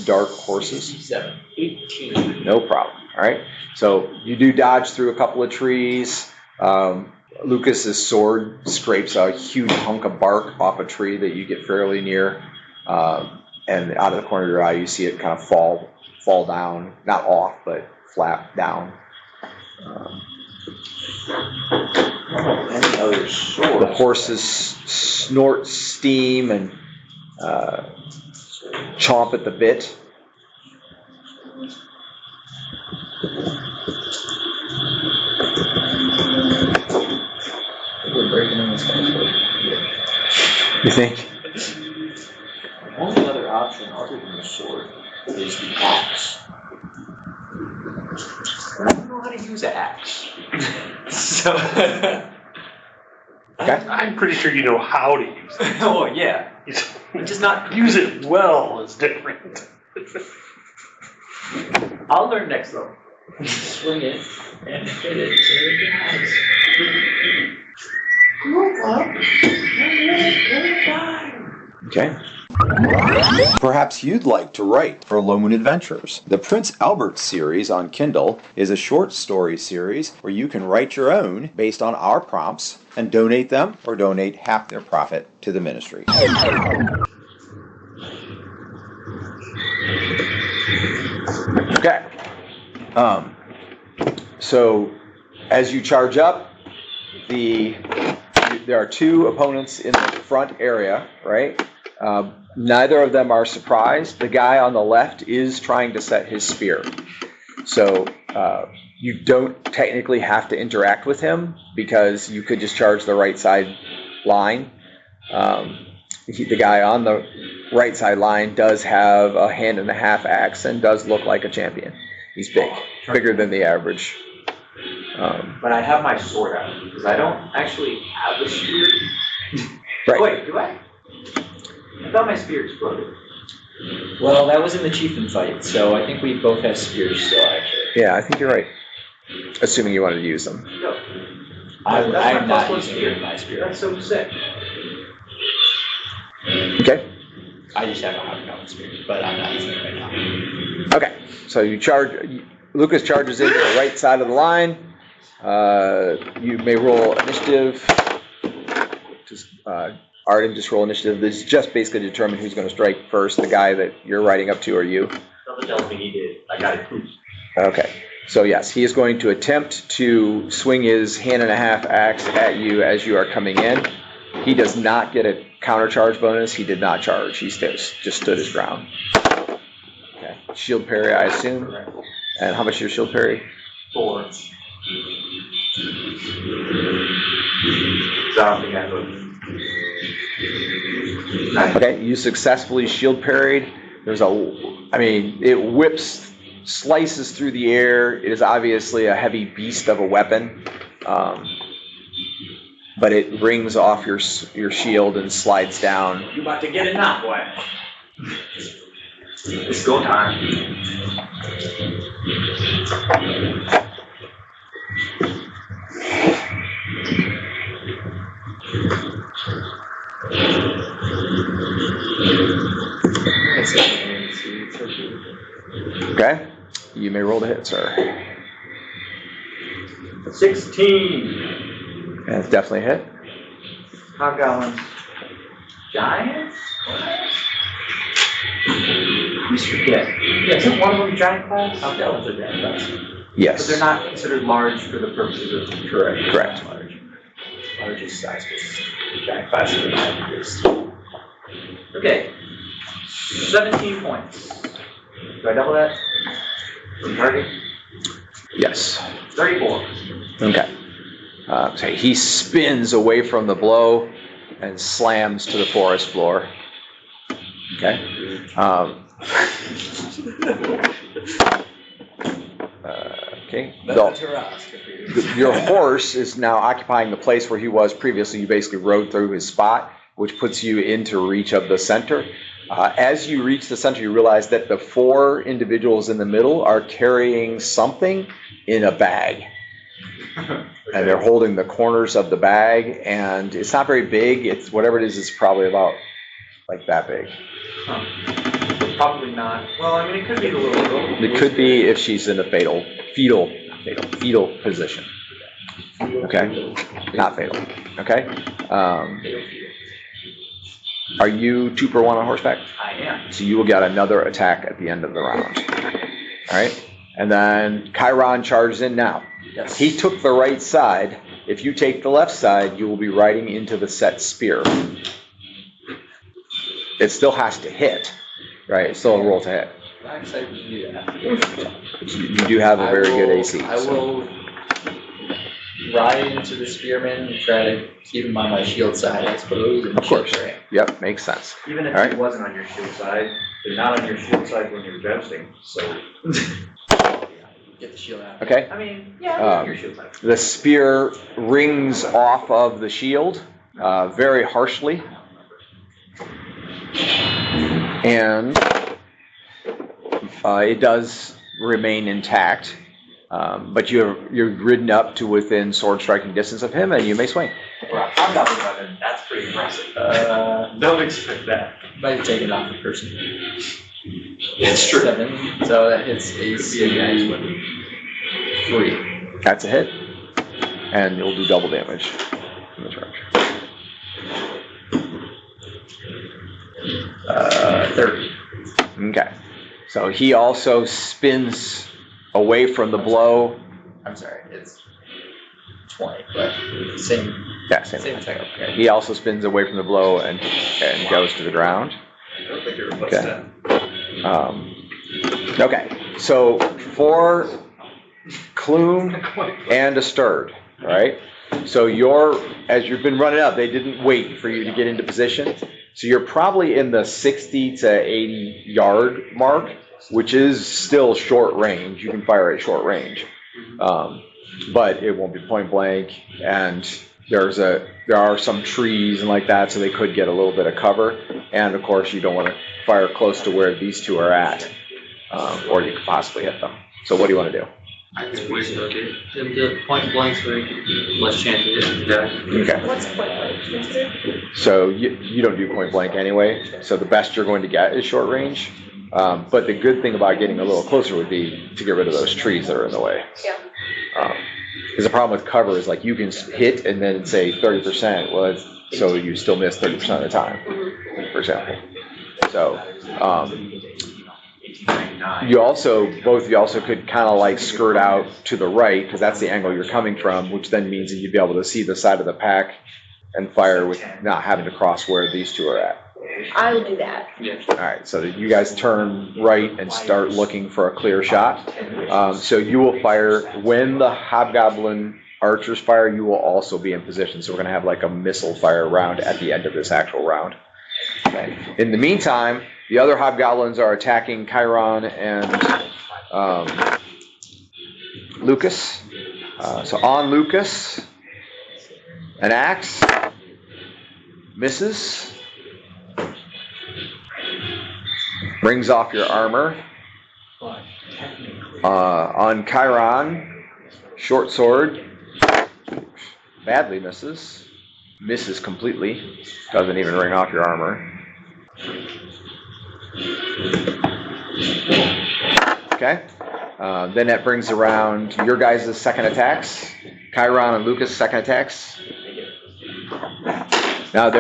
dark horses. 18. No problem. All right. So you do dodge through a couple of trees. Lucas's sword scrapes a huge hunk of bark off a tree that you get fairly near, and out of the corner of your eye, you see it kind of fall down, not off, but flap down. Any other swords? The horses snort steam and chomp at the bit. We're breaking in this guy's sword. You think? Only other option other than the sword is the axe. I don't know how to use an axe. So. Okay. I'm pretty sure you know how to use it. Oh, yeah. Just not use it well is different. I'll learn next though. Swing it and hit it till it dies. Move up and let it die. Okay. Perhaps you'd like to write for Low Moon Adventures. The Prince Albert series on Kindle is a short story series where you can write your own based on our prompts and donate them or donate half their profit to the ministry. Okay. So as you charge up, there are two opponents in the front area, right? Neither of them are surprised. The guy on the left is trying to set his spear. So you don't technically have to interact with him because you could just charge the right side line. The guy on the right side line does have a hand and a half axe and does look like a champion. He's bigger than the average. But I have my sword out, because I don't actually have a spear. Right. Wait, do I? I thought my spear exploded. Well, that was in the chieftain fight, so I think we both have spears still, actually. Yeah, I think you're right. Assuming you wanted to use them. No. I'm not plus one using my spear. That's so sick. Okay. I just have a hobgoblin spear, but I'm not using it right now. Okay. So you charge. Lucas charges into the right side of the line. You may roll initiative. Arden, just roll initiative. This is just basically to determine who's going to strike first. The guy that you're riding up to, or you? Something tells me he did. I got it. Okay. So yes, he is going to attempt to swing his hand and a half axe at you as you are coming in. He does not get a counter charge bonus. He did not charge. He just stood his ground. Okay. Shield parry, I assume. And how much is your shield parry? 4. So I don't think I would. Okay, you successfully shield parried. It whips, slices through the air. It is obviously a heavy beast of a weapon, but it rings off your shield and slides down. You about to get it now, boy. It's go time. Okay, you may roll to hit, sir. 16. And it's definitely a hit. Hobgoblins. Giants? I always forget. Yeah, isn't one of them giant class? Hobgoblins are giant class. Yes. But they're not considered large for the purposes of Correct. large. Large is size based. Giant class is giant based. Okay. 17 points. Do I double that? From target? Yes. 34. Okay. So he spins away from the blow and slams to the forest floor. Okay. Okay. Your horse is now occupying the place where he was previously. You basically rode through his spot, which puts you into reach of the center. As you reach the center, you realize that the 4 individuals in the middle are carrying something in a bag. And they're holding the corners of the bag, and it's not very big. It's whatever it is probably about like that big. Huh. Probably not. Well, I mean, it could be the little girl. It could be if she's in a fetal position. Okay? Not fatal. Okay? Are you 2 per 1 on horseback? I am. So you will get another attack at the end of the round. All right? And then Chiron charges in now. Yes. He took the right side. If you take the left side, you will be riding into the set spear. It still has to hit, right? It's still a roll to hit. I'm excited to do that. You do have a very good AC. I will ride into the spearman and try to keep him on my shield side, I suppose. And Of course. shield parry. Yep, makes sense. Even if All right. he wasn't on your shield side, they're not on your shield side when you're jousting, so. Get the shield out. Okay? I mean, yeah, they're on your shield side. The spear rings off of the shield very harshly. And it does remain intact. But you're ridden up to within sword striking distance of him, and you may swing. For a hobgoblin weapon, that's pretty impressive. Don't expect that. Might have taken off a person. It's true. 7, so it's AC 3. That's a hit, and you'll do double damage in the charge. 30. Okay. So he also spins away from the blow. I'm sorry, it's 20, but same. Yeah, same Same thing. thing. Okay. He also spins away from the blow and goes to the ground. I don't think you're Okay. Okay. So for Clume and a stirred, right? So as you've been running up, they didn't wait for you to get into position. So you're probably in the 60 to 80 yard mark, which is still short range. You can fire at short range, but it won't be point blank. And there are some trees and like that, so they could get a little bit of cover. And of course, you don't want to fire close to where these two are at, or you could possibly hit them. So what do you want to do? I think we should okay. The point blank so we can less chance of hitting the guy. Okay. What's point blank, mister? So you don't do point blank anyway. So the best you're going to get is short range. But the good thing about getting a little closer would be to get rid of those trees that are in the way. Yeah. Because the problem with cover is like you can hit and then say 30%. Well, so you still miss 30% of the time, for example. So both of you also could kind of like skirt out to the right because that's the angle you're coming from, which then means that you'd be able to see the side of the pack and fire with not having to cross where these two are at. I will do that. All right, so you guys turn right and start looking for a clear shot. So you will fire, when the hobgoblin archers fire, you will also be in position. So we're going to have like a missile fire round at the end of this actual round. Okay. In the meantime, the other hobgoblins are attacking Chiron and Lucas. So on Lucas, an axe, misses. Brings off your armor. On Chiron, short sword, badly misses. Misses completely. Doesn't even ring off your armor. Okay. Then that brings around your guys' second attacks. Chiron and Lucas' second attacks. Now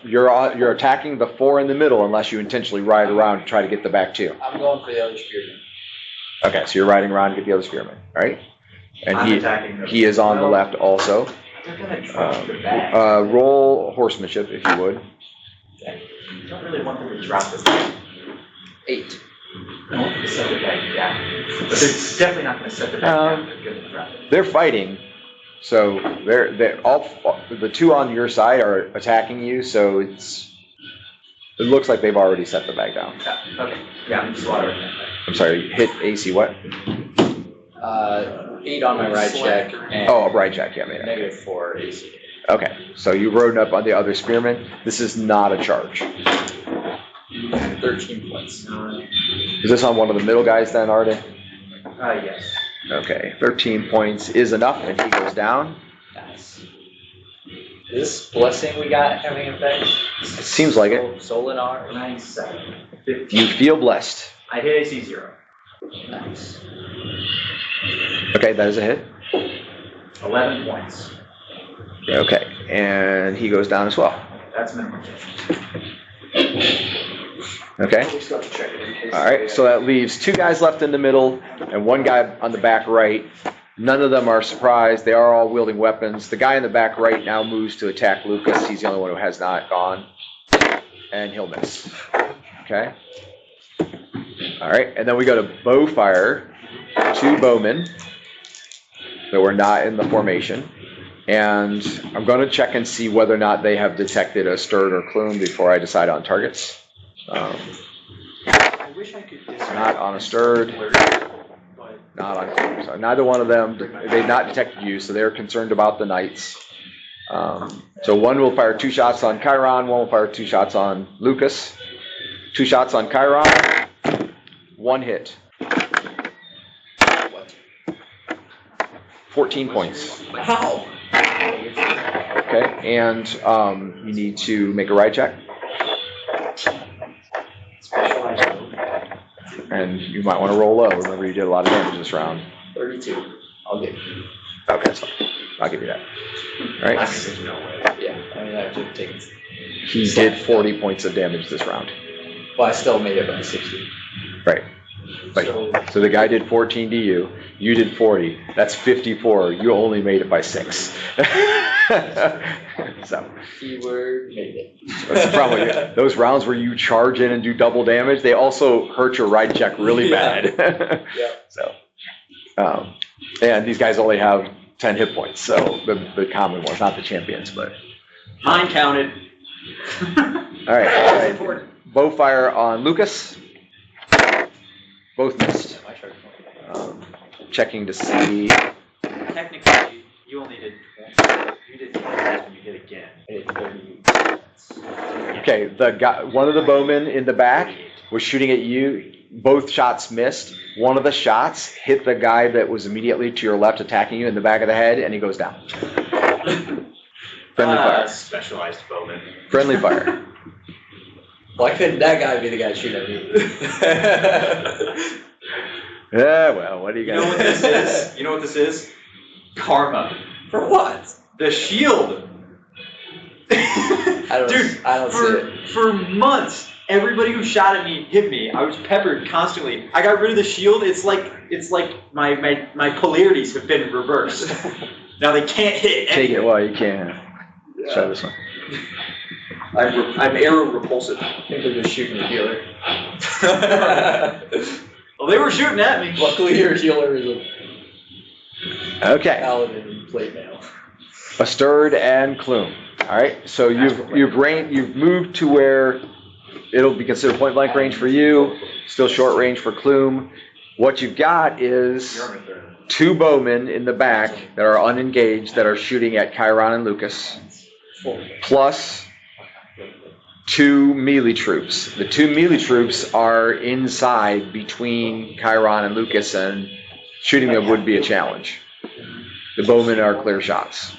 you're attacking the 4 in the middle unless you intentionally ride around to try to get the back 2. I'm going for the other spearman. Okay, so you're riding around to get the other spearman, all right? And he is on the left also. Roll horsemanship if you would. You don't really want them to drop this thing. 8. No, set the bag down. But they're definitely not going to set the bag down. They're going to drop it. They're fighting, so they're all the 2 on your side are attacking you. So it looks like they've already set the bag down. Yeah, okay. Yeah, I'm just watering that. I'm sorry, hit AC what? 8 on my ride check. And Oh, a ride check, yeah, made it. -4 AC. Okay, so you rode up on the other spearman. This is not a charge. 13 points. Is this on one of the middle guys then, Arden? Yes. Okay, 13 points is enough, and he goes down. Nice. Is this blessing we got having effect? It seems like it. Solinar. 9, 7, 15. You feel blessed. I hit AC 0. Nice. Okay, that is a hit. 11 points. Okay, and he goes down as well. That's minimum. Okay. All right, so that leaves 2 guys left in the middle and 1 guy on the back right. None of them are surprised. They are all wielding weapons. The guy in the back right now moves to attack Lucas. He's the only one who has not gone. And he'll miss. Okay. All right, and then we go to bow fire. 2 bowmen that were not in the formation. And I'm going to check and see whether or not they have detected a stirred or clume before I decide on targets. I wish I could Not on a stirred, not on clume. So neither one of them, they've not detected you, so they're concerned about the knights. So one will fire 2 shots on Chiron, one will fire 2 shots on Lucas. 2 shots on Chiron, 1 hit. 14 points. Wow. Okay, and you need to make a ride check, and you might want to roll low. Remember, you did a lot of damage this round. 32. I'll give you. Okay, that's fine. I'll give you that. All right. Yeah, I mean, I have to take it. He did 40 points of damage this round. Well, I still made it by 60. Right. So the guy did 14 to you. You did 40. That's 54. You only made it by 6. So. Keyword made it. That's the problem. Those rounds where you charge in and do double damage, they also hurt your ride check really bad. Yeah. So, and these guys only have 10 hit points. So the common ones, not the champions, but. Mine counted. All right. Bow fire on Lucas. Both missed. Checking to see. Technically, you only did 20. You did 20 when you hit again. I did 30. Okay, the guy, one of the bowmen in the back was shooting at you. Both shots missed. One of the shots hit the guy that was immediately to your left attacking you in the back of the head, and he goes down. Friendly fire. Specialized bowman. Friendly fire. Why couldn't that guy be the guy shooting at me? Yeah, well, what do you You got? know what this is? You know what this is? Karma. For what? The shield. I don't see it. For months, everybody who shot at me hit me. I was peppered constantly. I got rid of the shield. It's like my polarities have been reversed. Now they can't hit. Take it. Well, you can. Try this one. I'm arrow repulsive. I think they're just shooting the healer. Well, they were shooting at me. Luckily, your healer is a Okay. paladin plate mail. Bastard and Clume. All right. So you've moved to where it'll be considered point blank range for you. Still short range for Clume. What you've got is 2 bowmen in the back that are unengaged that are shooting at Chiron and Lucas, plus 2 melee troops. The 2 melee troops are inside between Chiron and Lucas, and shooting them would be a challenge. The bowmen are clear shots.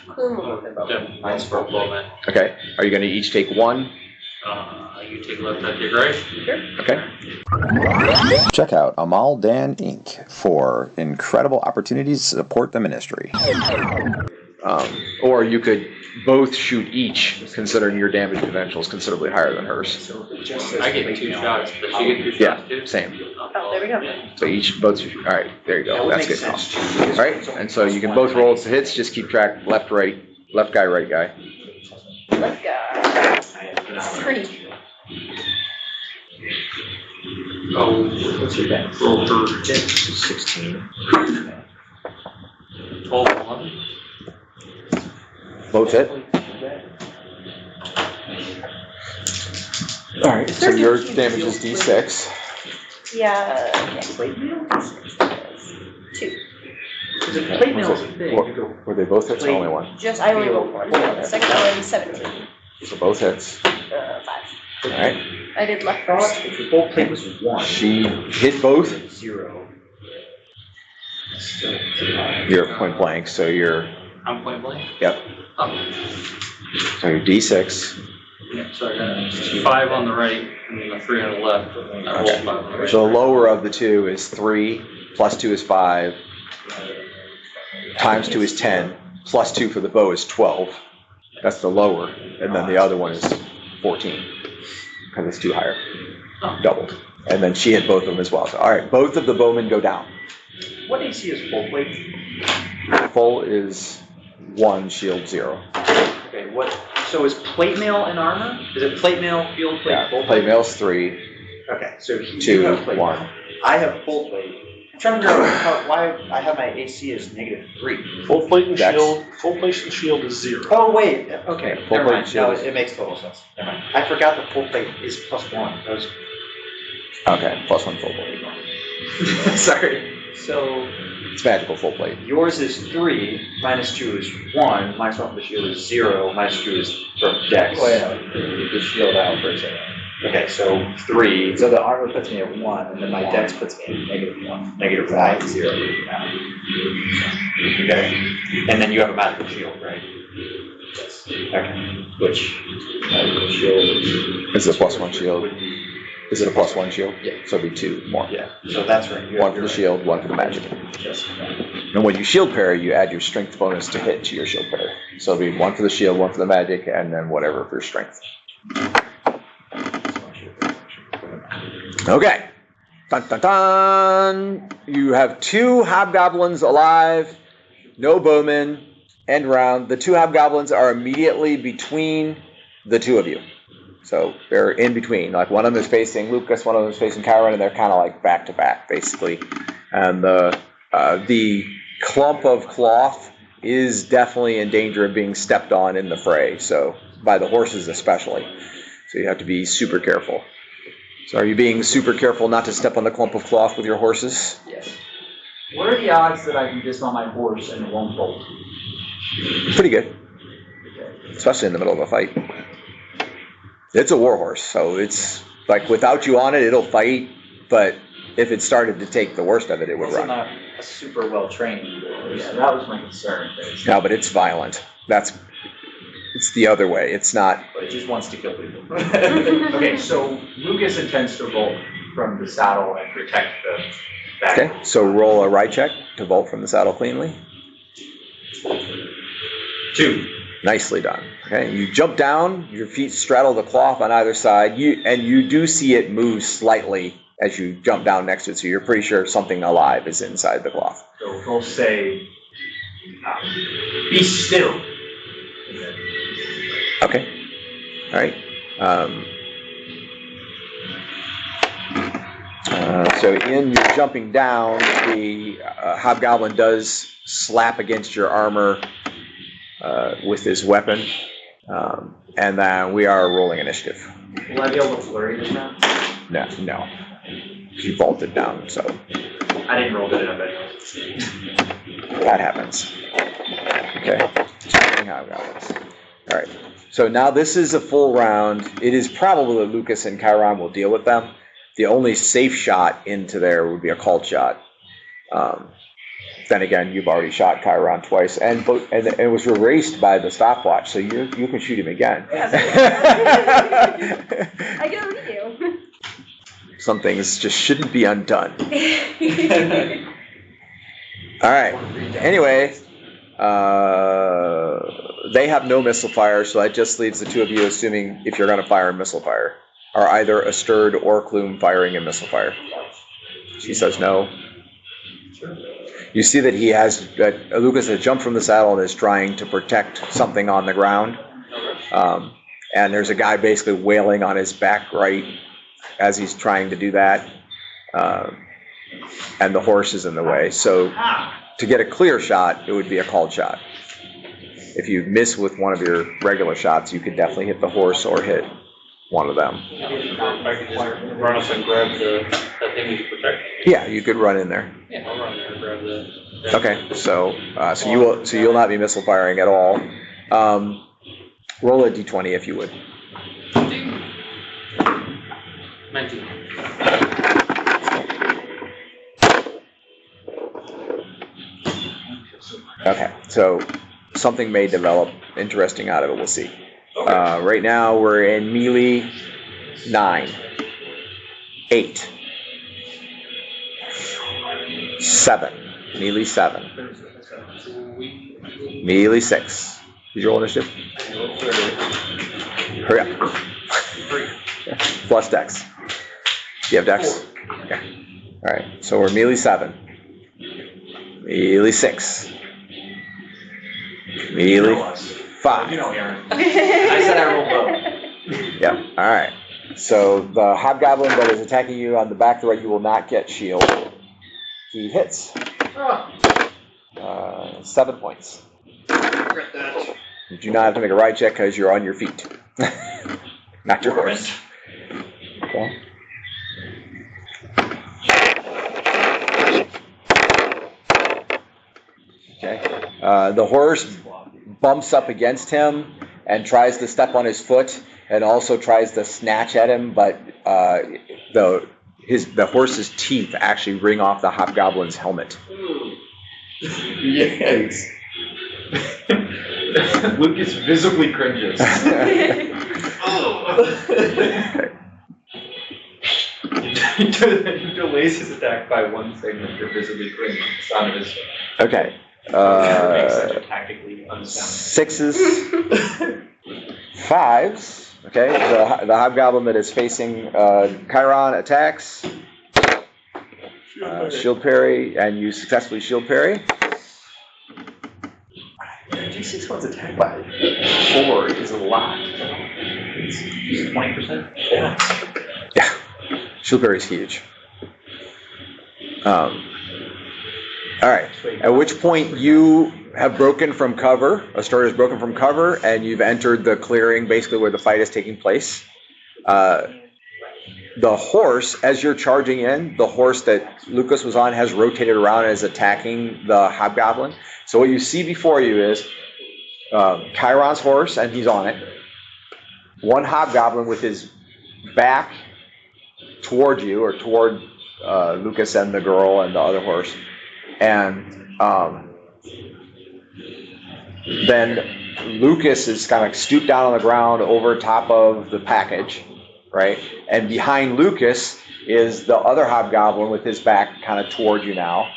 Mine's for bowman. Okay. Are you going to each take 1? You take left, I take right. Okay. Check out Amaldan Inc. for incredible opportunities to support the ministry. Or you could both shoot each, considering your damage potential is considerably higher than hers. I get 2 shots. Does she get 2 Yeah, shots too? same. Oh, there we go. So both. All right, there you go. That's good. All right, and so you can both roll hits. Just keep track. Left, right, left guy, right guy. Left guy. 3. Oh, what's your back? Roll for 16. 12 and 11. Both hit. All right, so your damage is D6. Yeah. Plate mail? 2. Because if plate mail is a thing, you go. Were they both hits or only one? Just, I only rolled 1. The second one, 17. So both hits. 5. All right. I did left first. If the full plate was 1. She hit both. 0. You're point blank, so you're. I'm point blank. Yep. Oh. So you're D6. Yeah, so I got 5 on the right and then the 3 on the left. And I rolled 5 on the right. So the lower of the 2 is 3, plus 2 is 5, times 2 is 10, plus 2 for the bow is 12. That's the lower, and then the other one is 14, because it's 2 higher, doubled. And then she hit both of them as well. So, all right, both of the bowmen go down. What AC is full plate? Full is 1, shield 0. Okay, what? So is plate mail an armor? Is it plate mail, field plate, Yeah, full plate mail's 3, Okay, so you 2, have plate 1. mail. I have full plate. I'm trying to figure out why I have my AC as -3. Full plate and Dex. shield. Full plate and shield is 0. Oh wait, okay, Full never plate mind. shield No, is- it makes total sense. Never mind. I forgot the full plate is +1. That was Okay, plus 1 full plate. sorry. So It's magical full plate. yours is 3, -2 is 1, -1 for the shield is 0, -2 is for Dex. Oh yeah, you just shield out for a second. Okay, so 3. So the armor puts me at 1, and then my dex puts me at -1. -1. -0. Okay. And then you have a magical shield, right? Yes. Okay. Which Magical shield. Is it a +1 shield? would be, Is it a +1 shield? Yeah. So it'd be 2 more. yeah, so that's right. One for the shield, one for the magic. Yes. And when you shield parry, you add your strength bonus to hit to your shield parry. So it'll be 1 for the shield, 1 for the magic, and then whatever for strength. Okay. Dun dun dun! You have 2 hobgoblins alive, no bowmen, end round. The 2 hobgoblins are immediately between the 2 of you. So they're in between. Like one of them is facing Lucas, one of them is facing Chiron, and they're kind of like back to back, basically. And the clump of cloth is definitely in danger of being stepped on in the fray. So by the horses especially. So you have to be super careful. So are you being super careful not to step on the clump of cloth with your horses? Yes. What are the odds that I can dismount my horse and it won't bolt? Pretty good. Especially in the middle of a fight. It's a war horse, so it's like without you on it, it'll fight, but if it started to take the worst of it, it would It's run. not a super well trained horse. Yeah, that was my concern. No, but it's violent. It's the other way. It's not. But it just wants to kill people. Okay, so Lucas intends to vault from the saddle and protect the back. Okay, so roll a ride check to vault from the saddle cleanly. 2. Nicely done. Okay, you jump down, your feet straddle the cloth on either side, and you do see it move slightly as you jump down next to it, so you're pretty sure something alive is inside the cloth. So he'll say, be still. Okay. All right. So in your jumping down, the hobgoblin does slap against your armor with his weapon, and then we are rolling initiative. Will I be able to flurry this now? No. He vaulted down, so I didn't roll good enough anyway. that happens. Okay. Jumping hobgoblins. All right. So now this is a full round. It is probable that Lucas and Chiron will deal with them. The only safe shot into there would be a called shot. Then again, you've already shot Chiron twice, and it was erased by the stopwatch, so you can shoot him again. I get a redo. Some things just shouldn't be undone. All right. Anyway, they have no missile fire, so that just leaves the 2 of you assuming if you're going to fire a missile fire. Are either Asterd or Clume firing a missile fire? She says no. You see that Lucas has jumped from the saddle and is trying to protect something on the ground. And there's a guy basically wailing on his back right as he's trying to do that. And the horse is in the way. So to get a clear shot, it would be a called shot. If you miss with one of your regular shots, you could definitely hit the horse or hit one of them. I can just run up and grab that thing he's protecting. Yeah, you could run in there. Yeah, I'll run there and grab the. Okay, so you'll not be missile firing at all. Roll a d20 if you would. 19. Okay, so something may develop interesting out of it. We'll see. Right now we're in melee 9, 8, 7, melee 7, melee 6. Did you roll initiative? Hurry up. Plus dex. Do you have dex? Okay. All right. So we're melee 7, melee 6, melee 5. You know, Aaron. I said I rolled low. Yep. All right. So the hobgoblin that is attacking you on the back of the right, you will not get shield. He hits. 7 points. You do not have to make a ride check because you're on your feet, not your horse. Okay. Okay. The horse bumps up against him and tries to step on his foot, and also tries to snatch at him, but the horse's teeth actually ring off the hobgoblin's helmet. Yikes. Lucas visibly cringes. He delays his attack by 1 segment to visibly cringe at the sound of his. Okay. Makes such a tactically unsound. 6s, 5s. Okay, the hobgoblin that is facing Chiron attacks. Shield parry, and you successfully shield parry. D6 one's attack by 4 is a lot. It's 20%. Yeah. Yeah, shield parry is huge. All right. At which point you have broken from cover. A starter has broken from cover, and you've entered the clearing, basically where the fight is taking place. The horse, as you're charging in, the horse that Lucas was on has rotated around and is attacking the hobgoblin. So what you see before you is Chiron's horse, and he's on it. One hobgoblin with his back toward you, or toward Lucas and the girl and the other horse. And then Lucas is kind of stooped down on the ground over top of the package, right? And behind Lucas is the other hobgoblin with his back kind of toward you now.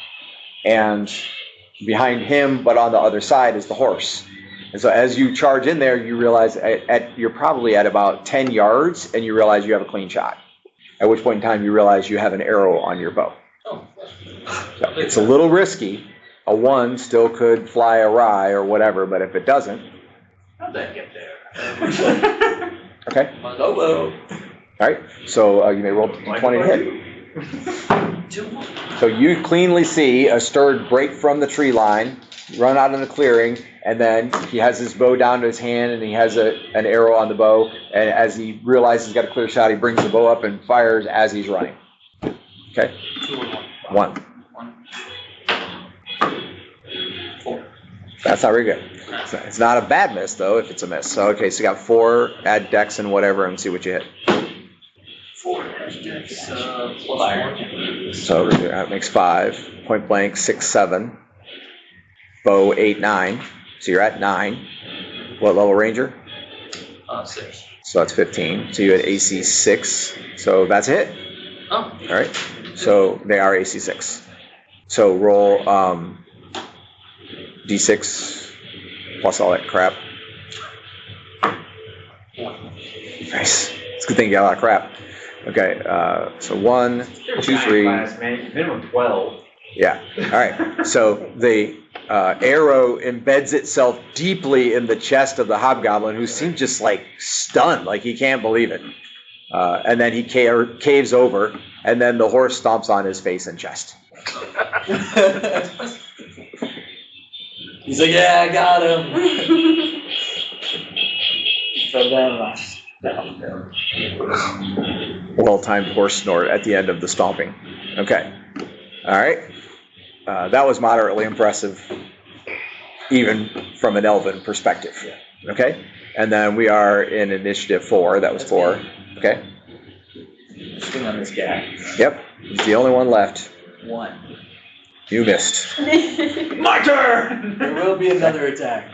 And behind him, but on the other side, is the horse. And so as you charge in there, you realize you're probably at about 10 yards, and you realize you have a clean shot. At which point in time you realize you have an arrow on your bow. So it's a little risky. A 1 still could fly awry or whatever, but if it doesn't... How'd that get there? Okay. Hello. All right, so you may roll 20 to hit. So you cleanly see a stirred break from the tree line, run out in the clearing, and then he has his bow down to his hand, and he has an arrow on the bow, and as he realizes he's got a clear shot, he brings the bow up and fires as he's running. Okay? 1. 4. That's not very good. It's not a bad miss, though, if it's a miss. So, okay, so you got 4, add dex and whatever, and see what you hit. 4 dex plus 4. So that makes 5. Point blank, 6, 7. Bow, 8, 9. So you're at 9. What level ranger? 6. So that's 15. So you had AC 6. So that's a hit. Oh. All right. So they are AC 6. So roll D6 plus all that crap. Nice. It's a good thing you got a lot of crap. Okay. So 1, 2, 3. Minimum 12. Yeah. All right. So the arrow embeds itself deeply in the chest of the hobgoblin, who seems just like stunned, like he can't believe it. And then he caves over, and then the horse stomps on his face and chest. He's like, yeah, I got him. So then, Well-timed horse snort at the end of the stomping. Okay. All right. That was moderately impressive, even from an elven perspective. Okay. And then we are in initiative 4. That was 4. Okay. swing on this guy. Yep. He's the only one left. 1. You missed. My turn! There will be another attack.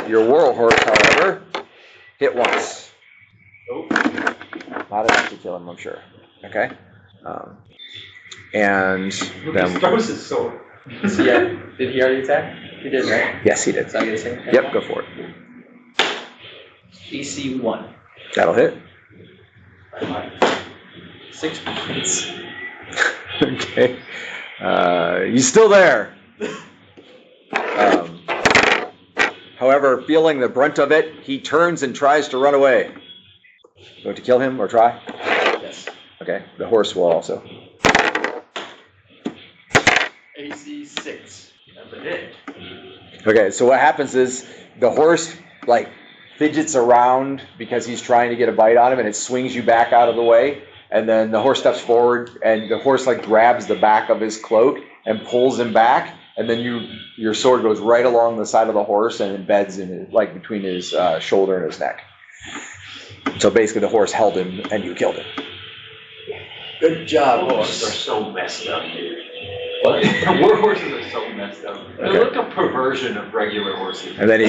Your whirl horse, however, hit once. Oh. Not enough to kill him, I'm sure. Okay. And Lucas then, throws his sword. Yeah. Did he already attack? He did, right? yes, he did. So I get a second attack? Yep, go for it. DC 1. That'll hit. 6 points. Okay. He's still there. However, feeling the brunt of it, he turns and tries to run away. Going to kill him or try? Yes. Okay, the horse will also. AC 6. That's a hit. Okay, so what happens is the horse, like, fidgets around because he's trying to get a bite on him, and it swings you back out of the way. And then the horse steps forward, and the horse, like, grabs the back of his cloak and pulls him back. And then your sword goes right along the side of the horse and embeds in it, like between his shoulder and his neck. So basically the horse held him and you killed him. Good job, Horses are horse. so messed up, dude. What? War horses are so messed up. They're Okay. like a perversion of regular horses. And then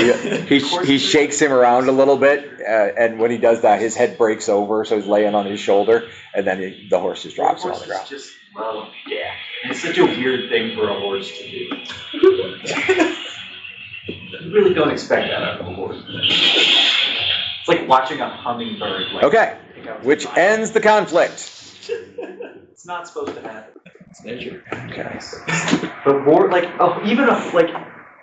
he shakes him around a little bit, and when he does that, his head breaks over, so he's laying on his shoulder, and then the horse just drops him on the ground. Horses just love yak. And it's such a weird thing for a horse to do. You really don't expect that out of a horse. It's like watching a hummingbird. Like, Okay, pick out which fire. ends the conflict. It's not supposed to happen. It's nature. Okay. But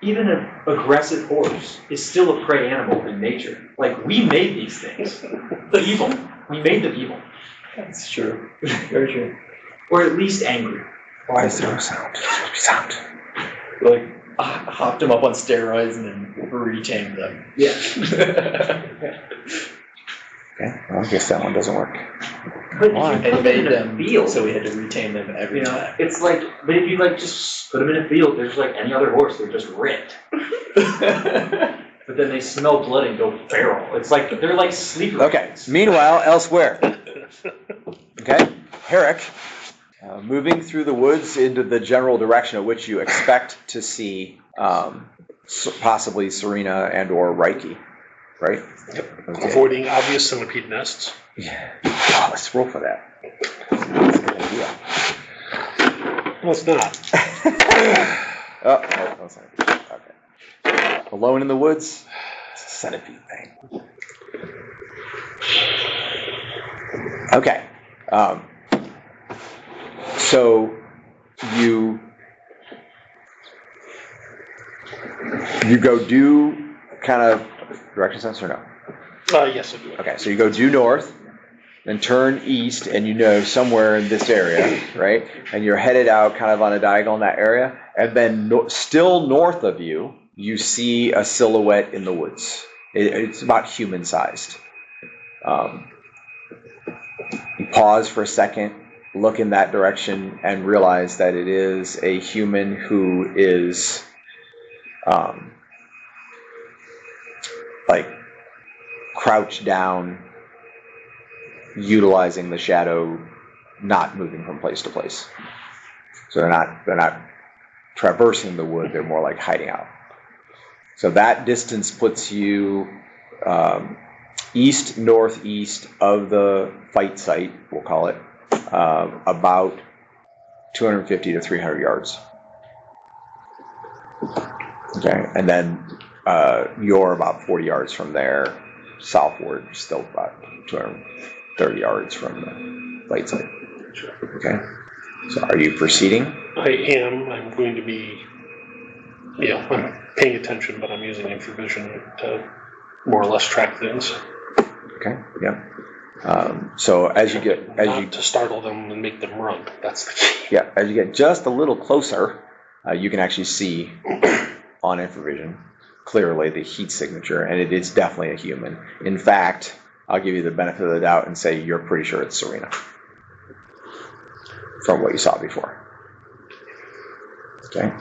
even an aggressive horse is still a prey animal in nature. Like, we made these things. Evil. We made them evil. That's true. Very true. Or at least angry. Why is there no sound? There's supposed to be sound. Like, hopped them up on steroids and then retamed them. Yeah. Okay, well, I guess that one doesn't work. But if Why? you put And them made in a them, field, so we had to retain them every you know, time. it's like, but if you like just put them in a field, they're just like any other horse, they're just ripped. But then they smell blood and go feral. It's like, they're like sleeper. Okay, dogs. meanwhile, elsewhere. Okay, Herrick, moving through the woods into the general direction of which you expect to see possibly Serena and or Reiki, right? Okay. Avoiding obvious centipede nests. Yeah. Oh, let's roll for that. That's a good idea. Well, it's not. Oh, no centipede. Okay. Alone in the woods, it's a centipede thing. Okay. So you go due kind of direction sense or no? Yes, I do. Okay, so you go due north, then turn east, and you know somewhere in this area, right? And you're headed out kind of on a diagonal in that area, and then still north of you, you see a silhouette in the woods. It's about human-sized. You pause for a second, look in that direction, and realize that it is a human who is like crouched down, utilizing the shadow, not moving from place to place. So they're not traversing the wood, they're more like hiding out. So that distance puts you east northeast of the fight site, we'll call it, about 250 to 300 yards. Okay, and then you're about 40 yards from there, southward, still about 230 yards from the fight site. Okay, so are you proceeding? I am. I'm going to be, I'm paying attention, but I'm using infravision to more or less track things. Okay, yeah. So as you get, Not to startle them and make them run. That's the key. yeah, as you get just a little closer, you can actually see on infravision clearly the heat signature, and it is definitely a human. In fact, I'll give you the benefit of the doubt and say you're pretty sure it's Serena from what you saw before. Okay.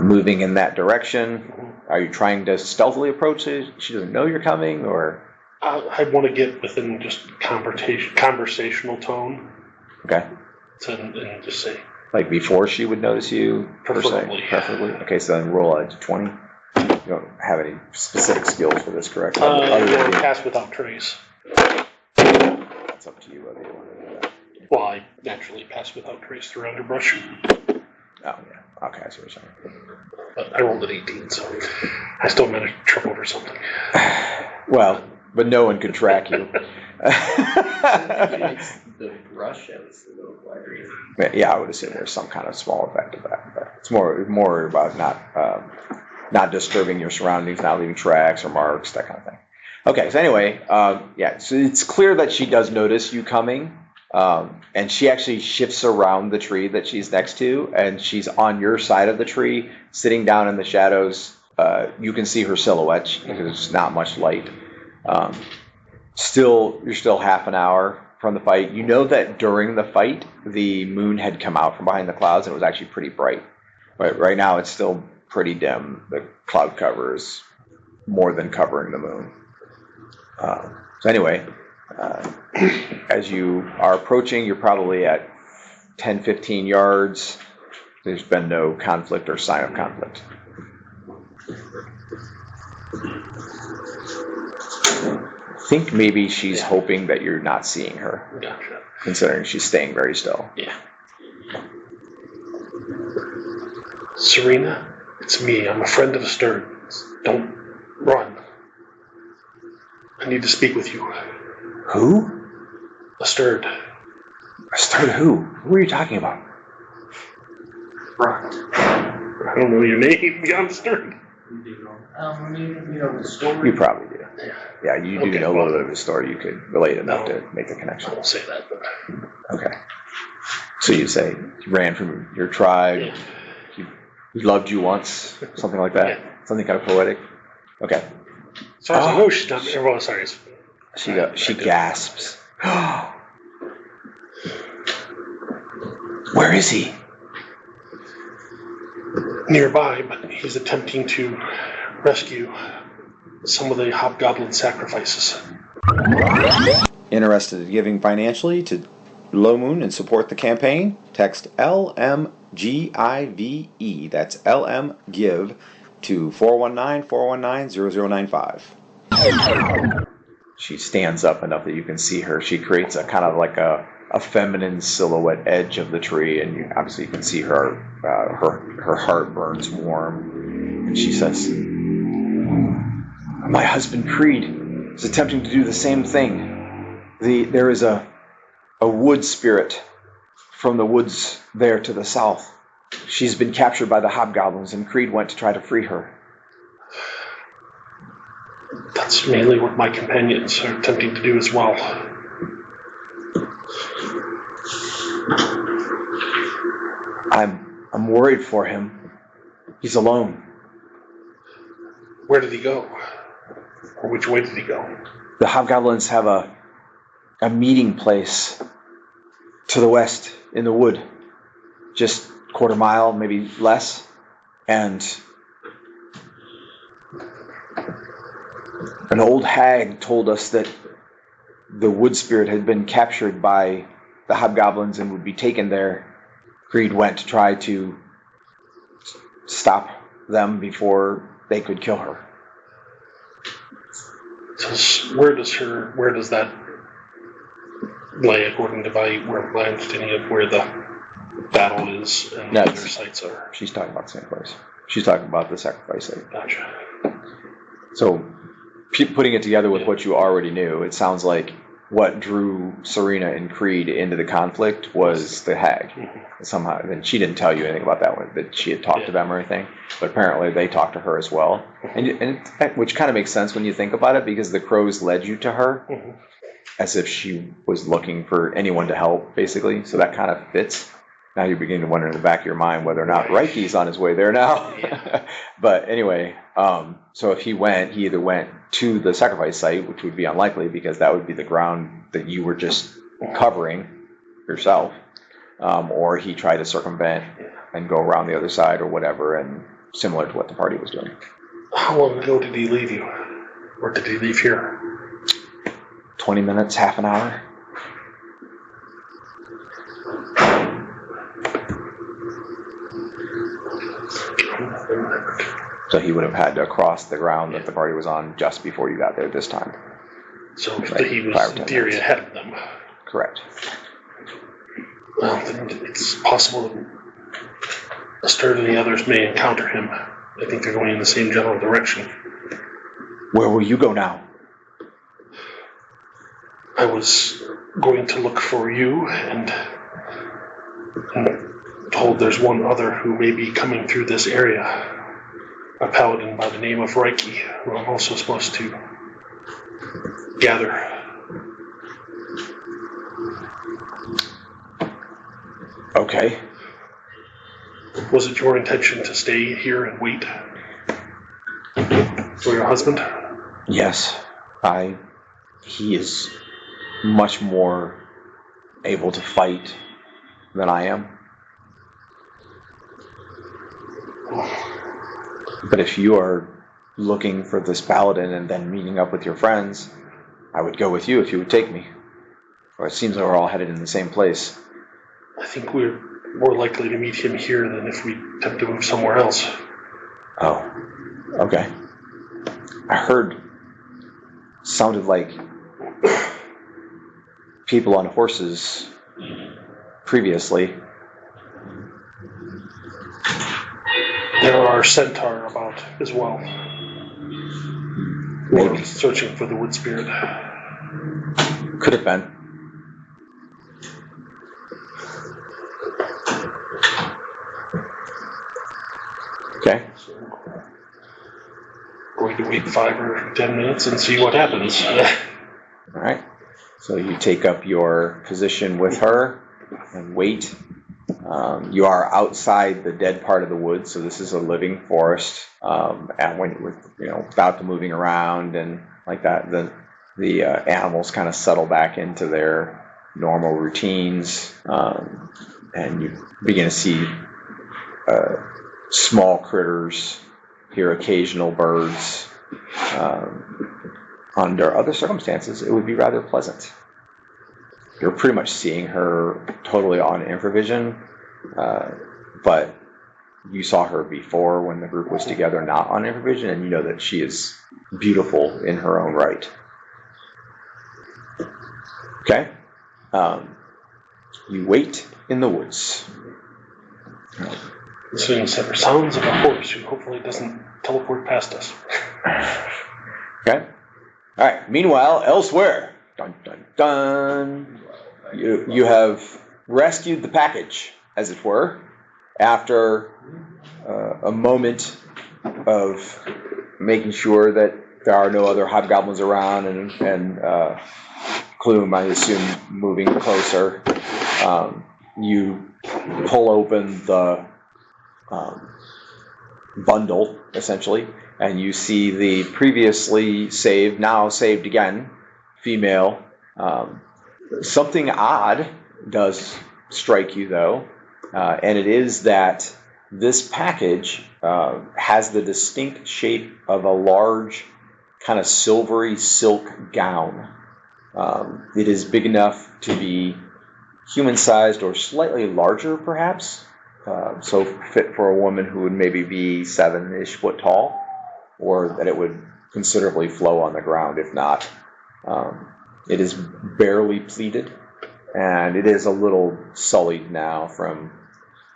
Moving in that direction, are you trying to stealthily approach it? She doesn't know you're coming, or? I want to get within just conversational tone Okay. and just say, Like before she would notice you, per se? Preferably. Preferably. Okay, so then roll a 20. You don't have any specific skills for this, correct? or than pass without trace. that's up to you whether you want to do that. Well, I naturally pass without trace through underbrush, Oh, yeah. Okay, I see what you're saying. but I rolled an 18, so I still managed to trip over something. Well, but no one could track you. The rush is a little quieter. Yeah, I would assume there's some kind of small effect of that. But it's more about not disturbing your surroundings, not leaving tracks or marks, that kind of thing. Okay, so anyway, so it's clear that she does notice you coming, and she actually shifts around the tree that she's next to, and she's on your side of the tree, sitting down in the shadows. You can see her silhouette because there's not much light. You're still half an hour from the fight. You know that during the fight, the moon had come out from behind the clouds, and it was actually pretty bright. But right now, it's still pretty dim. The cloud cover is more than covering the moon. So anyway, as you are approaching, you're probably at 10, 15 yards. There's been no conflict or sign of conflict. I think maybe she's hoping that you're not seeing her, Gotcha. considering she's staying very still. Yeah. Serena, it's me. I'm a friend of Stern's. Don't run. I need to speak with you. Who? Asterd. Asterd who? Who are you talking about? Right. I don't know your name beyond Asterd. You know, the story. You probably do. Yeah, you do Okay, know a well, little bit of his story. You could relate enough No. to make the I connection. won't say that, but Okay. So you say you ran from your tribe. yeah. He loved you once, something like that. Yeah. Something kind of poetic. Okay. As far as I know, she's not. Well, sorry. She gasps. Where is he? Nearby, but he's attempting to rescue some of the hobgoblin sacrifices. Interested in giving financially to Low Moon and support the campaign? Text LMGIVE, that's LMGIVE, to 419-419-0095. She stands up enough that you can see her. She creates a kind of like a feminine silhouette edge of the tree, and obviously you can see her heart burns warm. And she says, "My husband Creed is attempting to do the same thing. There is a wood spirit from the woods there to the south. She's been captured by the hobgoblins, and Creed went to try to free her." That's mainly what my companions are attempting to do as well. I'm worried for him. He's alone. Where did he go? Or which way did he go? The hobgoblins have a meeting place to the west in the wood, just quarter mile, maybe less, and an old hag told us that the wood spirit had been captured by the hobgoblins and would be taken there. Creed went to try to stop them before they could kill her. So where does that lay according to my understanding of where the battle is and the other sites are? She's talking about the same place. She's talking about the sacrifice site. Gotcha. So, putting it together with what you already knew, it sounds like what drew Serena and Creed into the conflict was the hag. Mm-hmm. Somehow, and she didn't tell you anything about that one, that she had talked to them or anything, but apparently they talked to her as well. Which kind of makes sense when you think about it, because the crows led you to her as if she was looking for anyone to help, basically. So that kind of fits. Now you're beginning to wonder in the back of your mind whether or not Reiki's on his way there now. But anyway, so if he either went to the sacrifice site, which would be unlikely because that would be the ground that you were just covering yourself, or he tried to circumvent and go around the other side or whatever, and similar to what the party was doing. How long ago did he leave you? Or did he leave here? 20 minutes, half an hour. So he would have had to cross the ground that the party was on just before you got there this time. So Like he 5 or was 10 in theory minutes. ahead of them. Correct. Well, then it's possible that Asterd and the others may encounter him. I think they're going in the same general direction. Where will you go now? I was going to look for you and told there's one other who may be coming through this area. A paladin by the name of Reiki, who I'm also supposed to gather. Okay. Was it your intention to stay here and wait for your husband? Yes. He is much more able to fight than I am. But if you are looking for this paladin and then meeting up with your friends, I would go with you if you would take me. Or it seems like we're all headed in the same place. I think we're more likely to meet him here than if we attempt to move somewhere else. Oh, okay. I heard sounded like people on horses previously. There are centaur about as well. Maybe. We're searching for the wood spirit. Could have been. Okay. So, going to wait 5 or 10 minutes and see what happens. All right. So you take up your position with her and wait. You are outside the dead part of the woods, so this is a living forest. And when without the moving around and like that, the animals kind of settle back into their normal routines, and you begin to see small critters, hear occasional birds. Under other circumstances, it would be rather pleasant. You're pretty much seeing her totally on infravision, but you saw her before when the group was together not on infravision, and you know that she is beautiful in her own right. Okay? You wait in the woods. Listening to sounds of a horse who hopefully doesn't teleport past us. Okay? All right. Meanwhile, elsewhere. Dun, dun, dun. You have rescued the package, as it were, after a moment of making sure that there are no other hobgoblins around and Clume, I assume, moving closer. You pull open the bundle, essentially, and you see the previously saved, now saved again, female. Something odd does strike you, though, and it is that this package has the distinct shape of a large, kind of silvery silk gown. It is big enough to be human-sized or slightly larger, perhaps, so fit for a woman who would maybe be 7-ish foot tall, or that it would considerably flow on the ground, if not. It is barely pleated, and it is a little sullied now from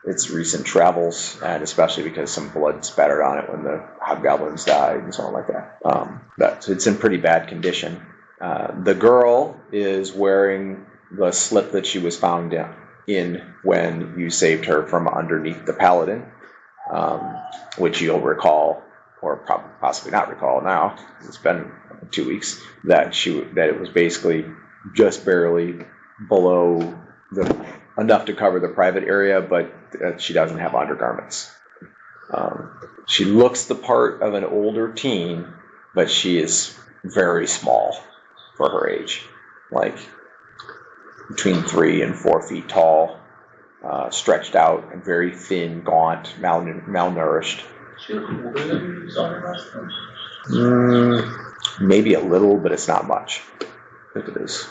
its recent travels, and especially because some blood spattered on it when the hobgoblins died and so on like that. But it's in pretty bad condition. The girl is wearing the slip that she was found in when you saved her from underneath the paladin, which you'll recall, or possibly not recall now, it's been 2 weeks, that it was basically just barely below enough to cover the private area, but she doesn't have undergarments. She looks the part of an older teen, but she is very small for her age, like between 3 and 4 feet tall, stretched out, and very thin, gaunt, malnourished. Maybe a little, but it's not much. Look at this.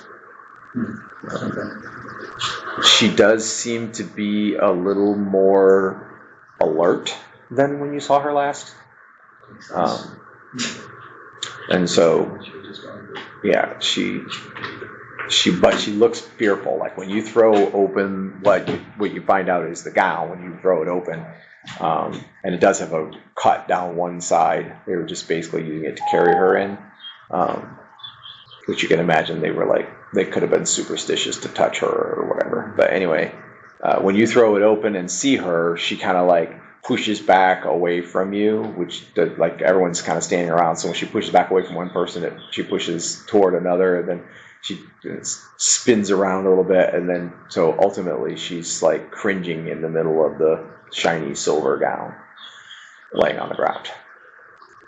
She does seem to be a little more alert than when you saw her last. And so, yeah, she looks fearful. Like when you throw open what you find out is the gown when you throw it open, and it does have a cut down one side. They were just basically using it to carry her in, which you can imagine they could have been superstitious to touch her or whatever. But anyway, when you throw it open and see her, she kind of like pushes back away from you, which like everyone's kind of standing around. So when she pushes back away from one person, she pushes toward another, and then she spins around a little bit, and then so ultimately she's like cringing in the middle of the shiny silver gown, laying on the ground.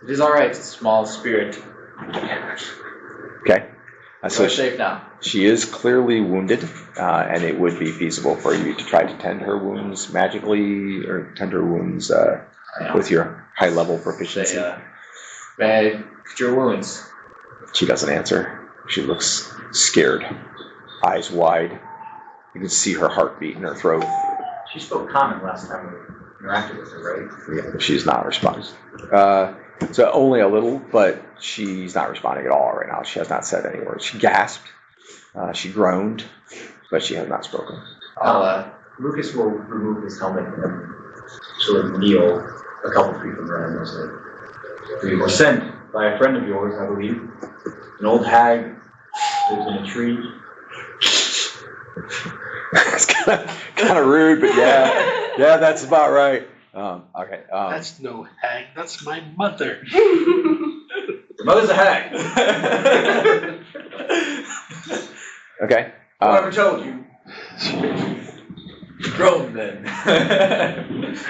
It is all right, small spirit. Okay. So We're safe now. She is clearly wounded, and it would be feasible for you to try to tend her wounds magically, or tend her wounds with your high-level proficiency. Bad, your wounds. She doesn't answer. She looks scared, eyes wide. You can see her heartbeat in her throat. She spoke common last time we interacted with her, right? Yeah, she's not responding. So only a little, but she's not responding at all right now. She has not said any words. She gasped, she groaned, but she has not spoken. Lucas will remove his helmet and sort of kneel a couple feet from her and say, "We were sent by a friend of yours, I believe. An old hag lives in a tree." It's kind of rude, but yeah, that's about right. Okay. That's no hag, that's my mother. Your mother's a hag. Okay. Whoever told you? Groan then.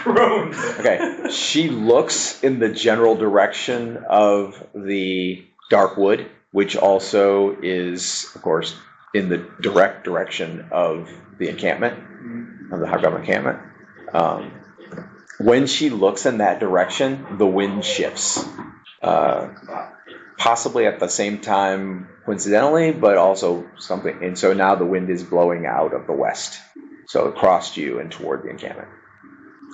Groan then. Okay. She looks in the general direction of the dark wood, which also is, of course, in the direct direction of the encampment, of the Hobgoblin encampment. When she looks in that direction, the wind shifts. Possibly at the same time, coincidentally, but also something. And so now the wind is blowing out of the west. So across you and toward the encampment.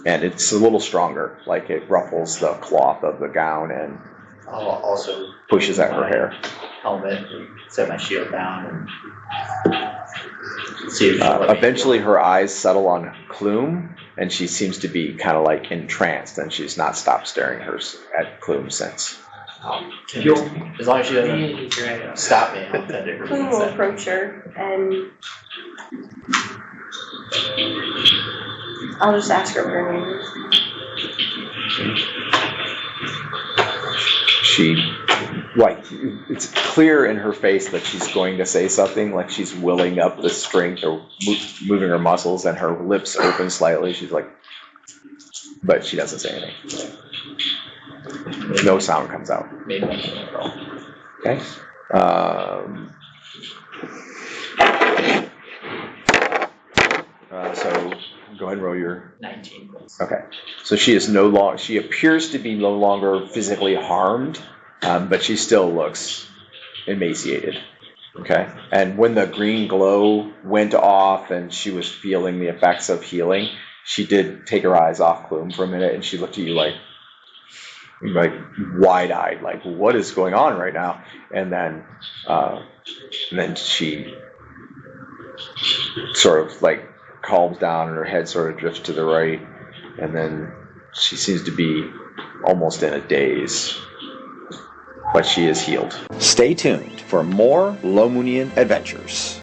And it's a little stronger, like it ruffles the cloth of the gown and I'll also pushes at her hair. helmet, set my shield down, and see if she'll let me Eventually her eyes settle on Clume, and she seems to be kind of like entranced, and she's not stopped staring at Clume since. As long as she doesn't stop me, I'll tend to her. Plume will approach her and I'll just ask her what her name is. It's clear in her face that she's going to say something, like she's willing up the strength or moving her muscles, and her lips open slightly. She's like, but she doesn't say anything. No sound comes out. Maybe I can't roll. Okay. So go ahead and roll your. 19. Okay. So she is no longer. She appears to be no longer physically harmed, but she still looks emaciated. Okay. And when the green glow went off and she was feeling the effects of healing, she did take her eyes off Clume for a minute, and she looked at you like wide-eyed, like what is going on right now? And then she sort of like calms down, and her head sort of drifts to the right, and then she seems to be almost in a daze, but she is healed. Stay tuned for more Lomunian adventures.